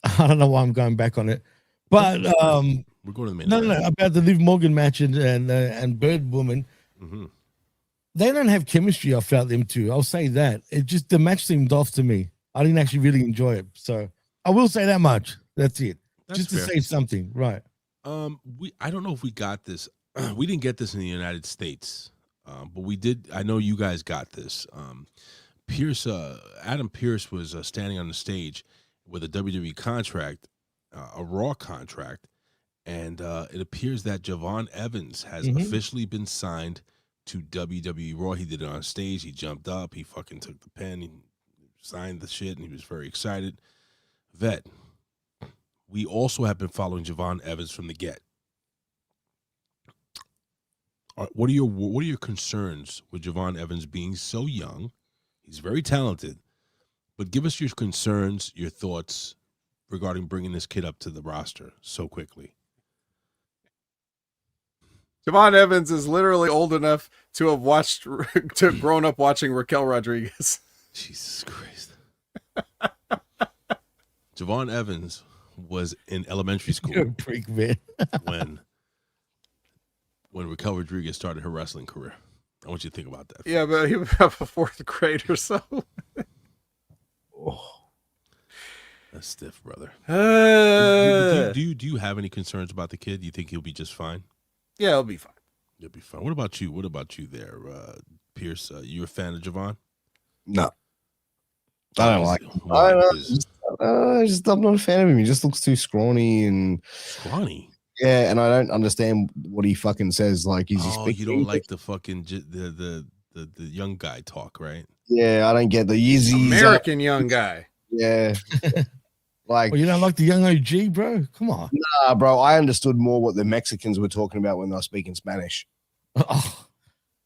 I don't know why I'm going back on it. But... we're going to the main No, about the Liv Morgan match and Bird Woman. Mm-hmm. They don't have chemistry. I felt them two. I'll say that. It just the match seemed off to me. I didn't actually really enjoy it. So I will say that much. That's it. That's just fair. to say something, right? I don't know if we got this. We didn't get this in the United States, but we did. I know you guys got this. Adam Pearce was standing on the stage with a WWE contract, a Raw contract, and it appears that Javon Evans has officially been signed to WWE Raw. He did it on stage. He jumped up. He fucking took the pen. He signed the shit, and he was very excited. Vet, we also have been following Javon Evans from the get. What are your concerns with Javon Evans being so young? He's very talented, but give us your concerns, your thoughts regarding bringing this kid up to the roster so quickly. Javon Evans is literally old enough to have grown up watching Raquel Rodriguez. Jesus Christ. Javon Evans was in elementary school. You're a freak, man. when Raquel Rodriguez started her wrestling career. I want you to think about that. Yeah, but he was about a fourth grade or so. Oh, that's stiff, brother. Do you have any concerns about the kid? Do you think he'll be just fine? Yeah, he'll be fine. He'll be fine. What about you? What about you there, Pierce? You a fan of Javon? No. I don't like him. I'm not a fan of him. He just looks too scrawny and scrawny. Yeah, and I don't understand what he fucking says. Like, is he speaking? You don't like the fucking the young guy talk, right? Yeah, I don't get the Yeezys. American young guy. Yeah. Like, you don't like the young OG, bro? Come on. Nah, bro. I understood more what the Mexicans were talking about when they were speaking Spanish.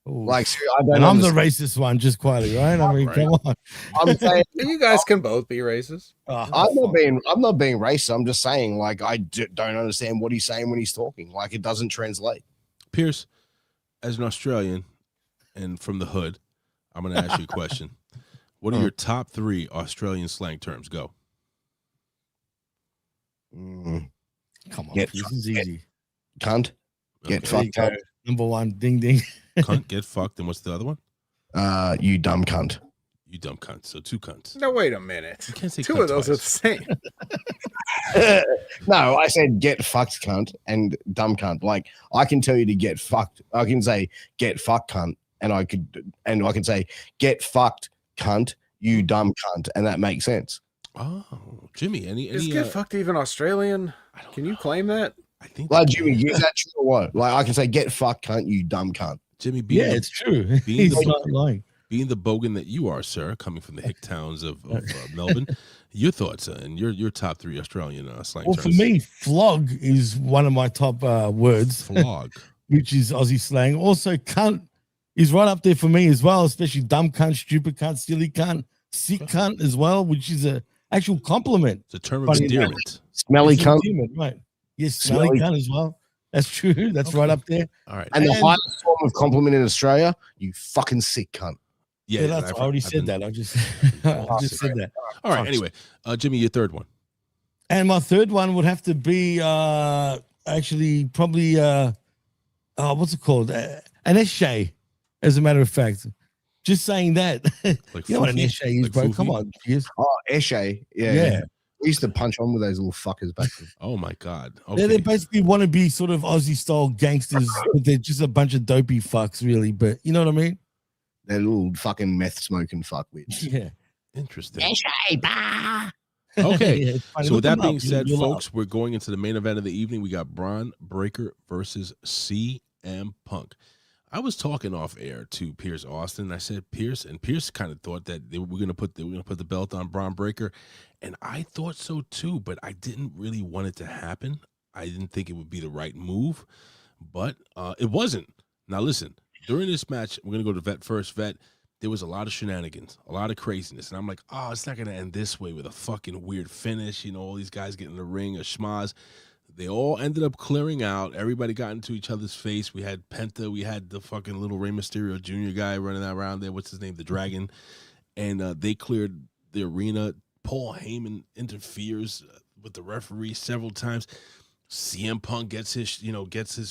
Like, I'm the racist one, just quietly, right? I mean, come on. I'm saying you guys can both be racist. I'm not being racist. I'm just saying, like, I don't understand what he's saying when he's talking. Like, it doesn't translate. Pierce, as an Australian and from the hood, I'm going to ask you a question. What are your top 3 Australian slang terms? Go. Come on, this is easy. Cunt. Get fucked up. Number 1, ding ding. Cunt, get fucked, and what's the other one? You dumb cunt. You dumb cunt. So 2 cunts. No, wait a minute. You can't say 2 cunt of those twice. are the same. No, I said get fucked cunt and dumb cunt. Like I can tell you to get fucked. I can say get fucked cunt, and I can say get fucked cunt, you dumb cunt, and that makes sense. Oh, Jimmy, any Is get fucked even Australian? Can you claim that? I think like Jimmy, is that true or what? Like I can say get fucked cunt, you dumb cunt. Jimmy, it's true. He's not lying. Being the bogan that you are, sir, coming from the hick towns of Melbourne, your thoughts and your top 3 Australian slang Well, terms. for me, flog is one of my top words. Flog. Which is Aussie slang. Also, cunt is right up there for me as well, especially dumb cunt, stupid cunt, silly cunt, sick cunt as well, which is a actual compliment. It's a term of endearment. Smelly cunt. Right. Yes, smelly cunt as well. That's true. That's right up there. All right. And the highest form of compliment in Australia, you fucking sick cunt. Yeah, I already said that. I just said that. All right. Anyway, Jimmy, your third one. And my third one would have to be actually probably what's it called? An eshay, as a matter of fact. Just saying that. Like you know what an eshay is, bro? Come on, Piers. Oh, eshay. Yeah. We used to punch on with those little fuckers back then. Oh my God. Okay. They basically want to be sort of Aussie style gangsters, but they're just a bunch of dopey fucks, really. But you know what I mean? They're little fucking meth smoking fuckwits. Yeah. Interesting. Yeah, Okay. it's funny. So with Look that them being up. said, You'll folks, we're going into the main event of the evening. We got Bron Breakker versus CM Punk. I was talking off air to Piers Austin. I said Piers kind of thought that they were gonna put the belt on Bron Breakker, and I thought so too. But I didn't really want it to happen. I didn't think it would be the right move, but it wasn't. Now listen, during this match, we're gonna go to vet first. Vet, there was a lot of shenanigans, a lot of craziness, and I'm like, oh, it's not gonna end this way with a fucking weird finish. You know, all these guys get in the ring, a schmaz. They all ended up clearing out. Everybody got into each other's face. We had Penta. We had the fucking little Rey Mysterio Jr. guy running around there. What's his name? The Dragon. And they cleared the arena. Paul Heyman interferes with the referee several times. CM Punk gets his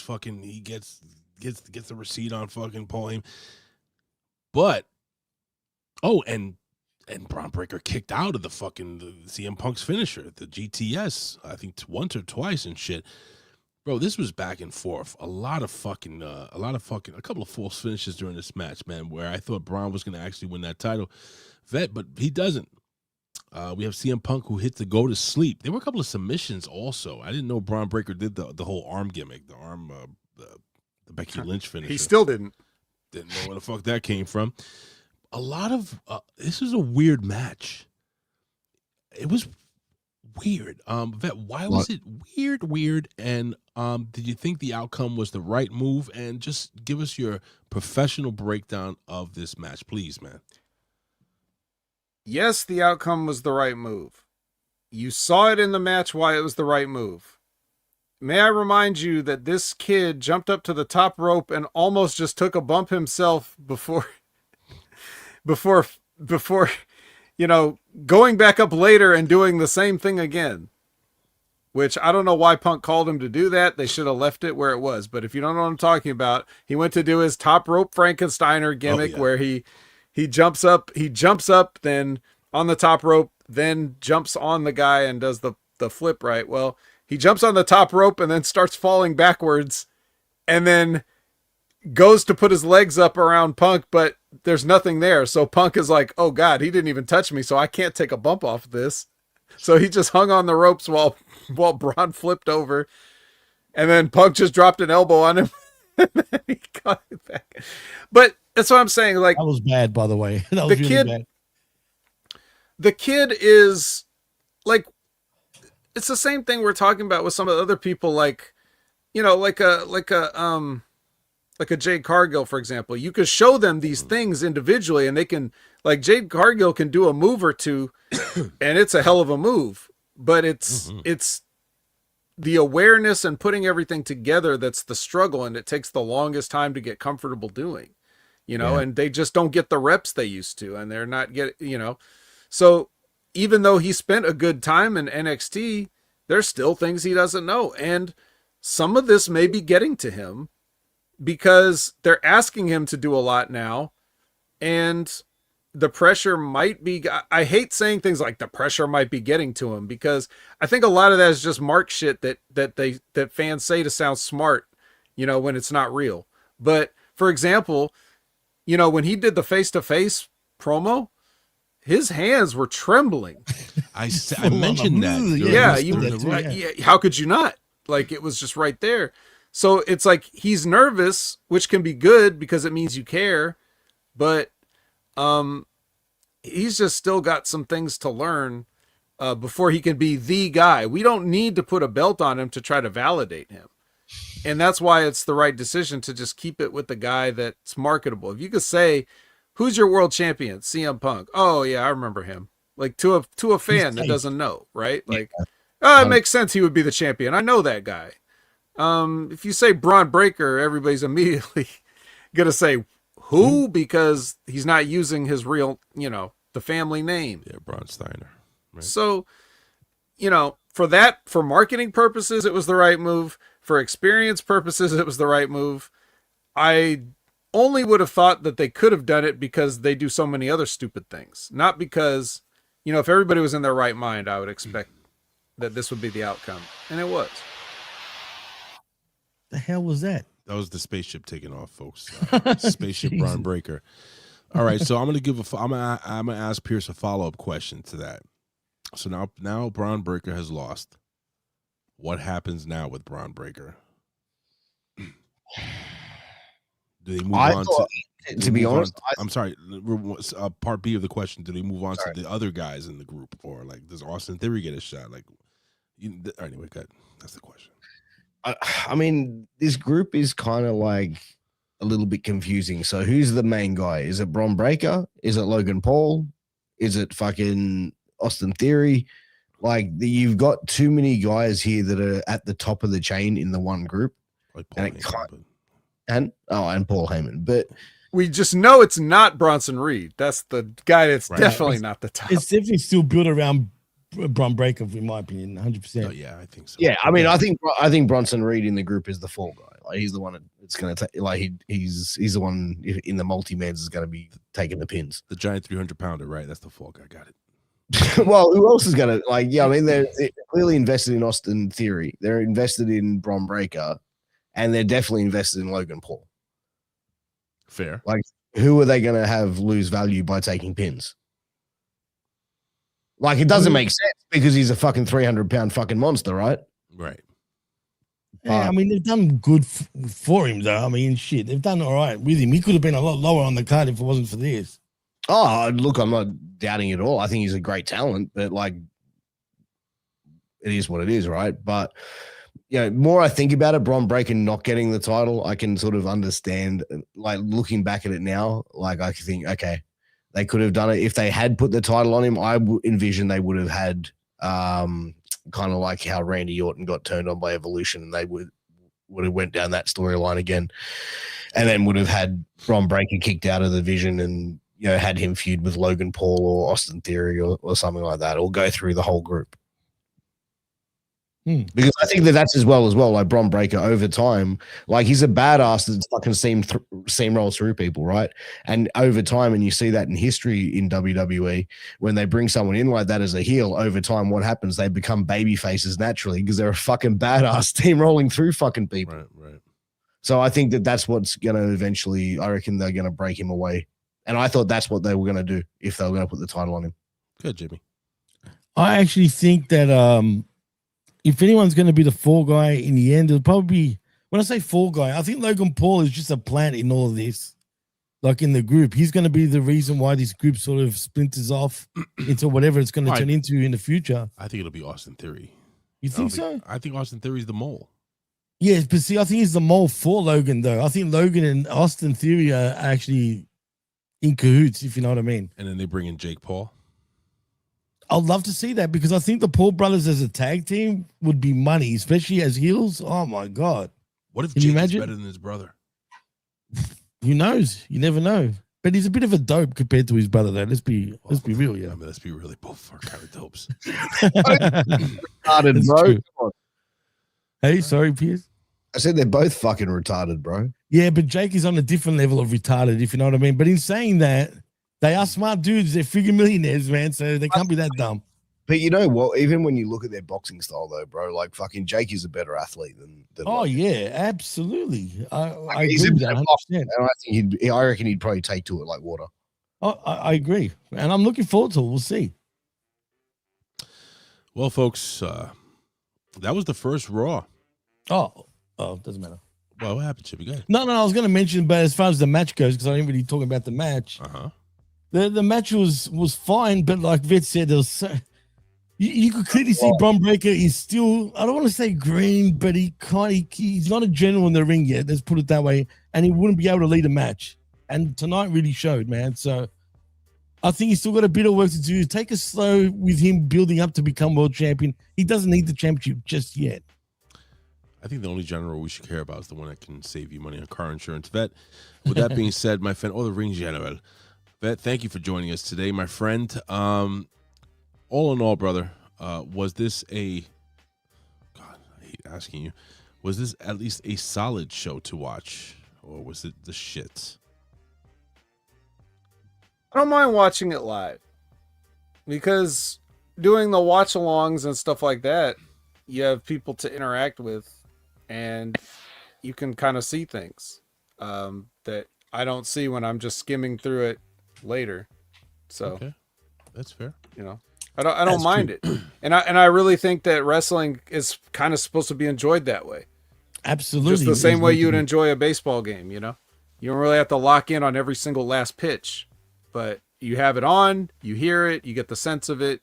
fucking, he gets the receipt on fucking Paul Heyman. But, and Bron Breakker kicked out of the CM Punk's finisher, the GTS, I think once or twice and shit. Bro, this was back and forth. A couple of false finishes during this match, man, where I thought Bron was going to actually win that title. Vet, but he doesn't. We have CM Punk who hit the go to sleep. There were a couple of submissions also. I didn't know Bron Breakker did the whole arm gimmick, the Becky Lynch finisher. He still didn't. Didn't know where the fuck that came from. A lot of this is a weird match. It was weird. Vet, why was it weird? And did you think the outcome was the right move? And just give us your professional breakdown of this match, please, man. Yes, the outcome was the right move. You saw it in the match why it was the right move. May I remind you that this kid jumped up to the top rope and almost just took a bump himself before going back up later and doing the same thing again, which I don't know why Punk called him to do that. They should have left it where it was. But if you don't know what I'm talking about, he went to do his top rope Frankensteiner gimmick where he jumps up, then on the top rope, then jumps on the guy and does the flip right. Well, he jumps on the top rope and then starts falling backwards and then goes to put his legs up around Punk, but there's nothing there. So Punk is like, oh God, he didn't even touch me, so I can't take a bump off this. So he just hung on the ropes while Bron flipped over. And then Punk just dropped an elbow on him. And then he got it back. But that's what I'm saying. Like, that was bad, by the way. That was really bad. The kid is like, it's the same thing we're talking about with some of the other people, like, you know, like a Jade Cargill, for example. You could show them these things individually and they can, like, Jade Cargill can do a move or two and it's a hell of a move, but it's the awareness and putting everything together that's the struggle, and it takes the longest time to get comfortable doing, you know, and they just don't get the reps they used to, and they're not so even though he spent a good time in NXT, there's still things he doesn't know. And some of this may be getting to him because they're asking him to do a lot now. And the pressure might be, I hate saying things like the pressure might be getting to him, because I think a lot of that is just mark shit that fans say to sound smart, you know, when it's not real. But for example, you know, when he did the face-to-face promo, his hands were trembling. I mentioned that. Yeah, how could you not? Like, it was just right there. So it's like he's nervous, which can be good because it means you care, but he's just still got some things to learn before he can be the guy. We don't need to put a belt on him to try to validate him. And that's why it's the right decision to just keep it with the guy that's marketable. If you could say, who's your world champion? CM Punk. Oh yeah, I remember him. Like, to a fan that doesn't know, right? Like, it makes sense he would be the champion. I know that guy. If you say Bron Breakker, everybody's immediately gonna say who, because he's not using his real, you know, the family name. Yeah, Braun Steiner. Right. So, you know, for marketing purposes, it was the right move. For experience purposes, it was the right move. I only would have thought that they could have done it because they do so many other stupid things. Not because, you know, if everybody was in their right mind, I would expect that this would be the outcome. And it was. The hell was that? That was the spaceship taking off, folks. Spaceship Bron Breakker. All right, so I'm gonna ask Pierce a follow-up question to that. So now Bron Breakker has lost. What happens now with Bron Breakker? Do they move on to be honest? I'm sorry. Part B of the question: do they move on to the other guys in the group, or like does Austin Theory get a shot? Like, anyway, that's the question. I mean, this group is kind of like a little bit confusing. So who's the main guy? Is it Bron Breakker? Is it Logan Paul? Is it fucking Austin Theory? Like, you've got too many guys here that are at the top of the chain in the one group. Like Paul and Paul Heyman. But we just know it's not Bronson Reed. That's the guy that's definitely not the top. It's definitely still built around Bron Breakker, in my opinion, 100%. Oh, yeah, I think so. Yeah, I mean, I think Bronson Reed in the group is the fall guy. Like, he's the one that's going to take. Like, he's the one in the multi-mans is going to be taking the pins. The giant 300-pounder, right? That's the fall guy. Got it. Well, who else is going to, like? Yeah, I mean, they're clearly invested in Austin Theory. They're invested in Bron Breakker, and they're definitely invested in Logan Paul. Fair. Like, who are they going to have lose value by taking pins? Like, it doesn't make sense because he's a fucking 300-pound fucking monster, right? Right. Yeah, I mean, they've done good for him, though. I mean, shit, they've done all right with him. He could have been a lot lower on the card if it wasn't for this. Oh, look, I'm not doubting it at all. I think he's a great talent, but, like, it is what it is, right? But, you know, more I think about it, Bron Breakker not getting the title, I can sort of understand, like, looking back at it now, like, I think, okay, they could have done it. If they had put the title on him, I envision they would have had kind of like how Randy Orton got turned on by Evolution, and they would have went down that storyline again, and then would have had Bron Breakker kicked out of the division and, you know, had him feud with Logan Paul or Austin Theory or something like that, or go through the whole group. Because I think that's as well, like Bron Breakker over time, like he's a badass that's fucking steamrolls through people, right? And over time, and you see that in history in WWE, when they bring someone in like that as a heel, over time, what happens? They become baby faces naturally because they're a fucking badass steamrolling through fucking people. Right. So I think that's what's going to eventually, I reckon they're going to break him away. And I thought that's what they were going to do if they were going to put the title on him. Good, Jimmy. I actually think that if anyone's going to be the fall guy in the end, it'll probably be, when I say fall guy, I think Logan Paul is just a plant in all of this. Like in the group, he's going to be the reason why this group sort of splinters off into whatever it's going to turn into in the future. I think it'll be Austin Theory. You think so? I think Austin Theory's the mole. Yeah, but see, I think he's the mole for Logan, though. I think Logan and Austin Theory are actually in cahoots, if you know what I mean. And then they bring in Jake Paul. I'd love to see that because I think the Paul brothers as a tag team would be money, especially as heels. Oh my God. What if Jake is better than his brother? Who knows? You never know. But he's a bit of a dope compared to his brother, though. Let's be real, yeah. I mean, let's be really, both are kind of dopes. Retarded, bro. Hey, sorry, Piers. I said they're both fucking retarded, bro. Yeah, but Jake is on a different level of retarded, if you know what I mean. But in saying that, They are smart dudes. They're freaking millionaires, man. So they can't be that dumb. But you know what? Even when you look at their boxing style, though, bro, like fucking Jake is a better athlete than Oh Logan. yeah, absolutely. I He's agree a with that better 100%. boxer, and I reckon he'd probably take to it like water. Oh, I agree, and I'm looking forward to it. We'll see. Well, folks, that was the first Raw. Oh, doesn't matter. Well, what happened, Chippy? Go ahead. No, I was going to mention, but as far as the match goes, because I didn't really talk about the match. The match was fine, but like Vet said, there was so, you could clearly see Bron Breakker is still, I don't want to say green, but he's not a general in the ring yet. Let's put it that way, and he wouldn't be able to lead a match. And tonight really showed, man. So I think he's still got a bit of work to do. Take it slow with him building up to become world champion. He doesn't need the championship just yet. I think the only general we should care about is the one that can save you money on car insurance. Vet, with that being said, my friend, the ring general. Vet, thank you for joining us today, my friend. All in all, brother, was this God, I hate asking you, was this at least a solid show to watch, or was it the shits? I don't mind watching it live because doing the watch alongs and stuff like that, you have people to interact with and you can kind of see things that I don't see when I'm just skimming through it later. So okay, that's fair. You know, I don't mind it. And I really think that wrestling is kind of supposed to be enjoyed that way. Absolutely. Just the same way you would enjoy a baseball game, you know? You don't really have to lock in on every single last pitch. But you have it on, you hear it, you get the sense of it,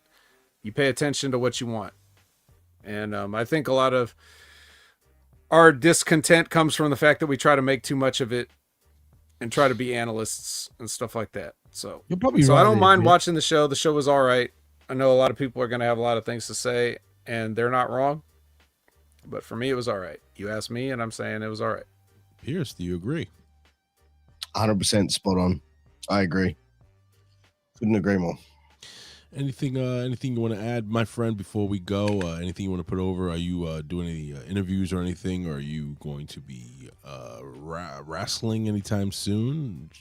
you pay attention to what you want. And I think a lot of our discontent comes from the fact that we try to make too much of it and try to be analysts and stuff like that. So you're probably right. I don't mind man. watching the show. The show was all right. I know a lot of people are going to have a lot of things to say, and they're not wrong. But for me, it was all right. You asked me, and I'm saying it was all right. Pierce, do you agree? 100% spot on. I agree. Couldn't agree more. Anything you want to add, my friend, before we go? Anything you want to put over? Are you doing any interviews or anything? Or are you going to be wrestling anytime soon?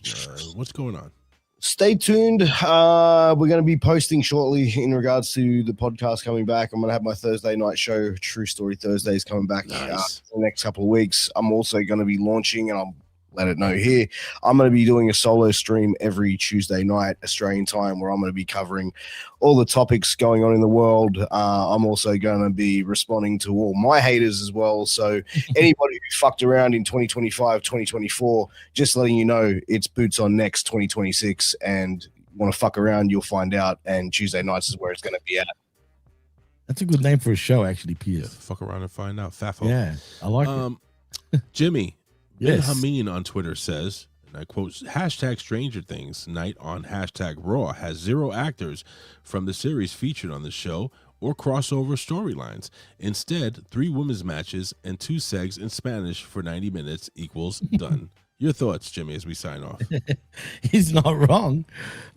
What's going on? Stay tuned. We're going to be posting shortly in regards to the podcast coming back. I'm going to have my Thursday night show, True Story Thursdays, coming back in the next couple of weeks. I'm also going to be launching, and I'll let it know here, I'm going to be doing a solo stream every Tuesday night, Australian time, where I'm going to be covering all the topics going on in the world. I'm also going to be responding to all my haters as well. So anybody who fucked around in 2025, 2024, just letting you know, it's boots on next 2026, and you want to fuck around, you'll find out. And Tuesday nights is where it's going to be at. That's a good name for a show, actually, Piers. Fuck around and find out. Fafo. Yeah, I like it. Jimmy. Yes. Hamin on Twitter says, and I quote, hashtag Stranger Things night on hashtag Raw has 0 actors from the series featured on the show or crossover storylines. Instead, 3 women's matches and 2 segs in Spanish for 90 minutes equals done. Your thoughts, Jimmy, as we sign off. He's not wrong.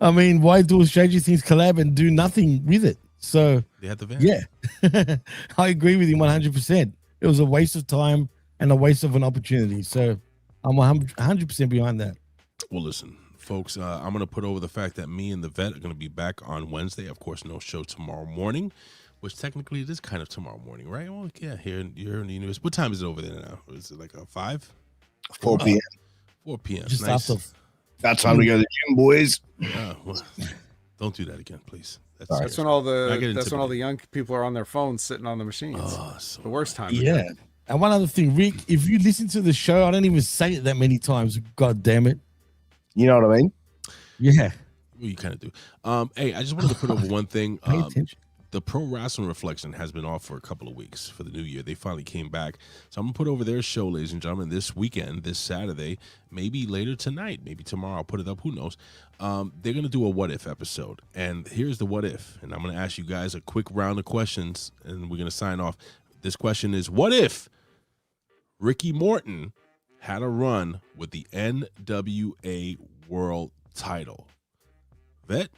I mean, why do Stranger Things collab and do nothing with it? So they had the van. Yeah, I agree with him 100%. It was a waste of time and a waste of an opportunity. So I'm 100% behind that. Well, listen, folks, I'm going to put over the fact that me and the vet are going to be back on Wednesday. Of course, no show tomorrow morning, which technically it is kind of tomorrow morning, right? Well, yeah, here in the universe. What time is it over there now? Is it like a 5? 4 p.m. 4 p.m. Just nice. after. About time to go to the gym, boys. Well, don't do that again, please. That's when all the young people are on their phones sitting on the machines. Oh, so the worst time. Yeah. And one other thing, Rick, if you listen to the show, I don't even say it that many times. God damn it. You know what I mean? Yeah. Well, you kind of do. Hey, I just wanted to put over one thing. Pay attention. The Pro Wrestling Reflection has been off for a couple of weeks for the new year. They finally came back. So I'm going to put over their show, ladies and gentlemen, this weekend, this Saturday, maybe later tonight, maybe tomorrow. I'll put it up. Who knows? They're going to do a what if episode. And here's the what if. And I'm going to ask you guys a quick round of questions, and we're going to sign off. This question is, what if Ricky Morton had a run with the NWA World title? Vet,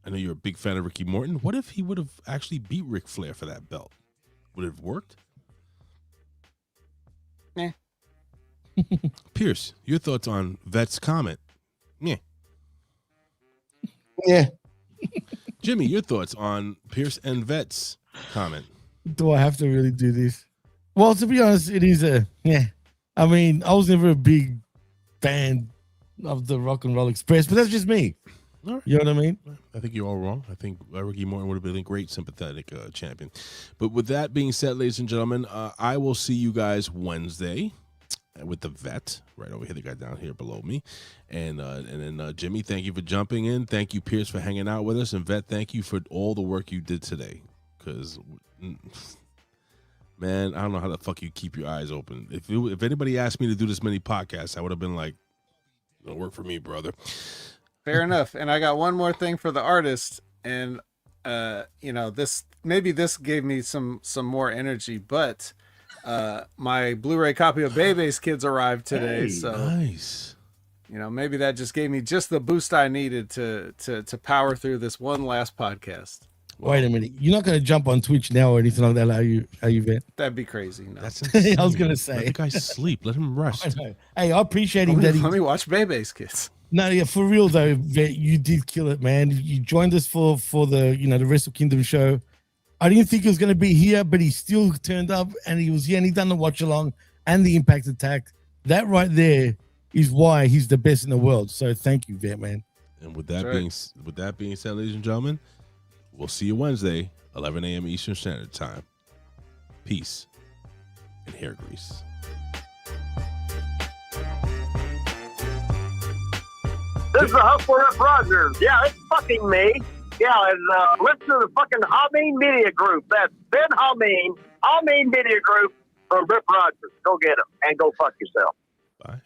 I know you're a big fan of Ricky Morton. What if he would have actually beat Ric Flair for that belt? Would it have worked? Yeah. Pierce, your thoughts on Vet's comment? Yeah. Yeah. Jimmy, your thoughts on Pierce and Vet's comment? Do I have to really do this? Well, to be honest, it is I mean, I was never a big fan of the Rock and Roll Express, but that's just me. Right. You know what I mean? I think you're all wrong. I think Ricky Morton would have been a great sympathetic champion. But with that being said, ladies and gentlemen, I will see you guys Wednesday with the Vet right over here, the guy down here below me. And then Jimmy, thank you for jumping in. Thank you, Pierce, for hanging out with us. And Vet, thank you for all the work you did today. Because, man, I don't know how the fuck you keep your eyes open. If anybody asked me to do this many podcasts, I would have been like, don't work for me, brother. Fair enough. And I got one more thing for the artist, and this gave me some more energy, but my Blu-ray copy of Bebe's Kids arrived today. So nice. Maybe that just gave me just the boost I needed to power through this one last podcast. Wait a minute. You're not going to jump on Twitch now or anything like that, are you, Vet? That'd be crazy. No. That's insane. I was going to say. Let the guy sleep. Let him rest. Hey, I appreciate him. Let me watch Bebe's Kids. No, yeah, for real though, Vet, you did kill it, man. You joined us for the the Wrestle Kingdom show. I didn't think he was going to be here, but he still turned up, and he was here, and he done the watch along and the Impact Attack. That right there is why he's the best in the world. So thank you, Vet, man. And with that being said, ladies and gentlemen, we'll see you Wednesday, 11 a.m. Eastern Standard Time. Peace and hair grease. This is the Hustler F. Rogers. Yeah, it's fucking me. Yeah, and listen to the fucking Hamin Media Group. That's Ben Hamin Media Group from Rip Rogers. Go get him and go fuck yourself. Bye.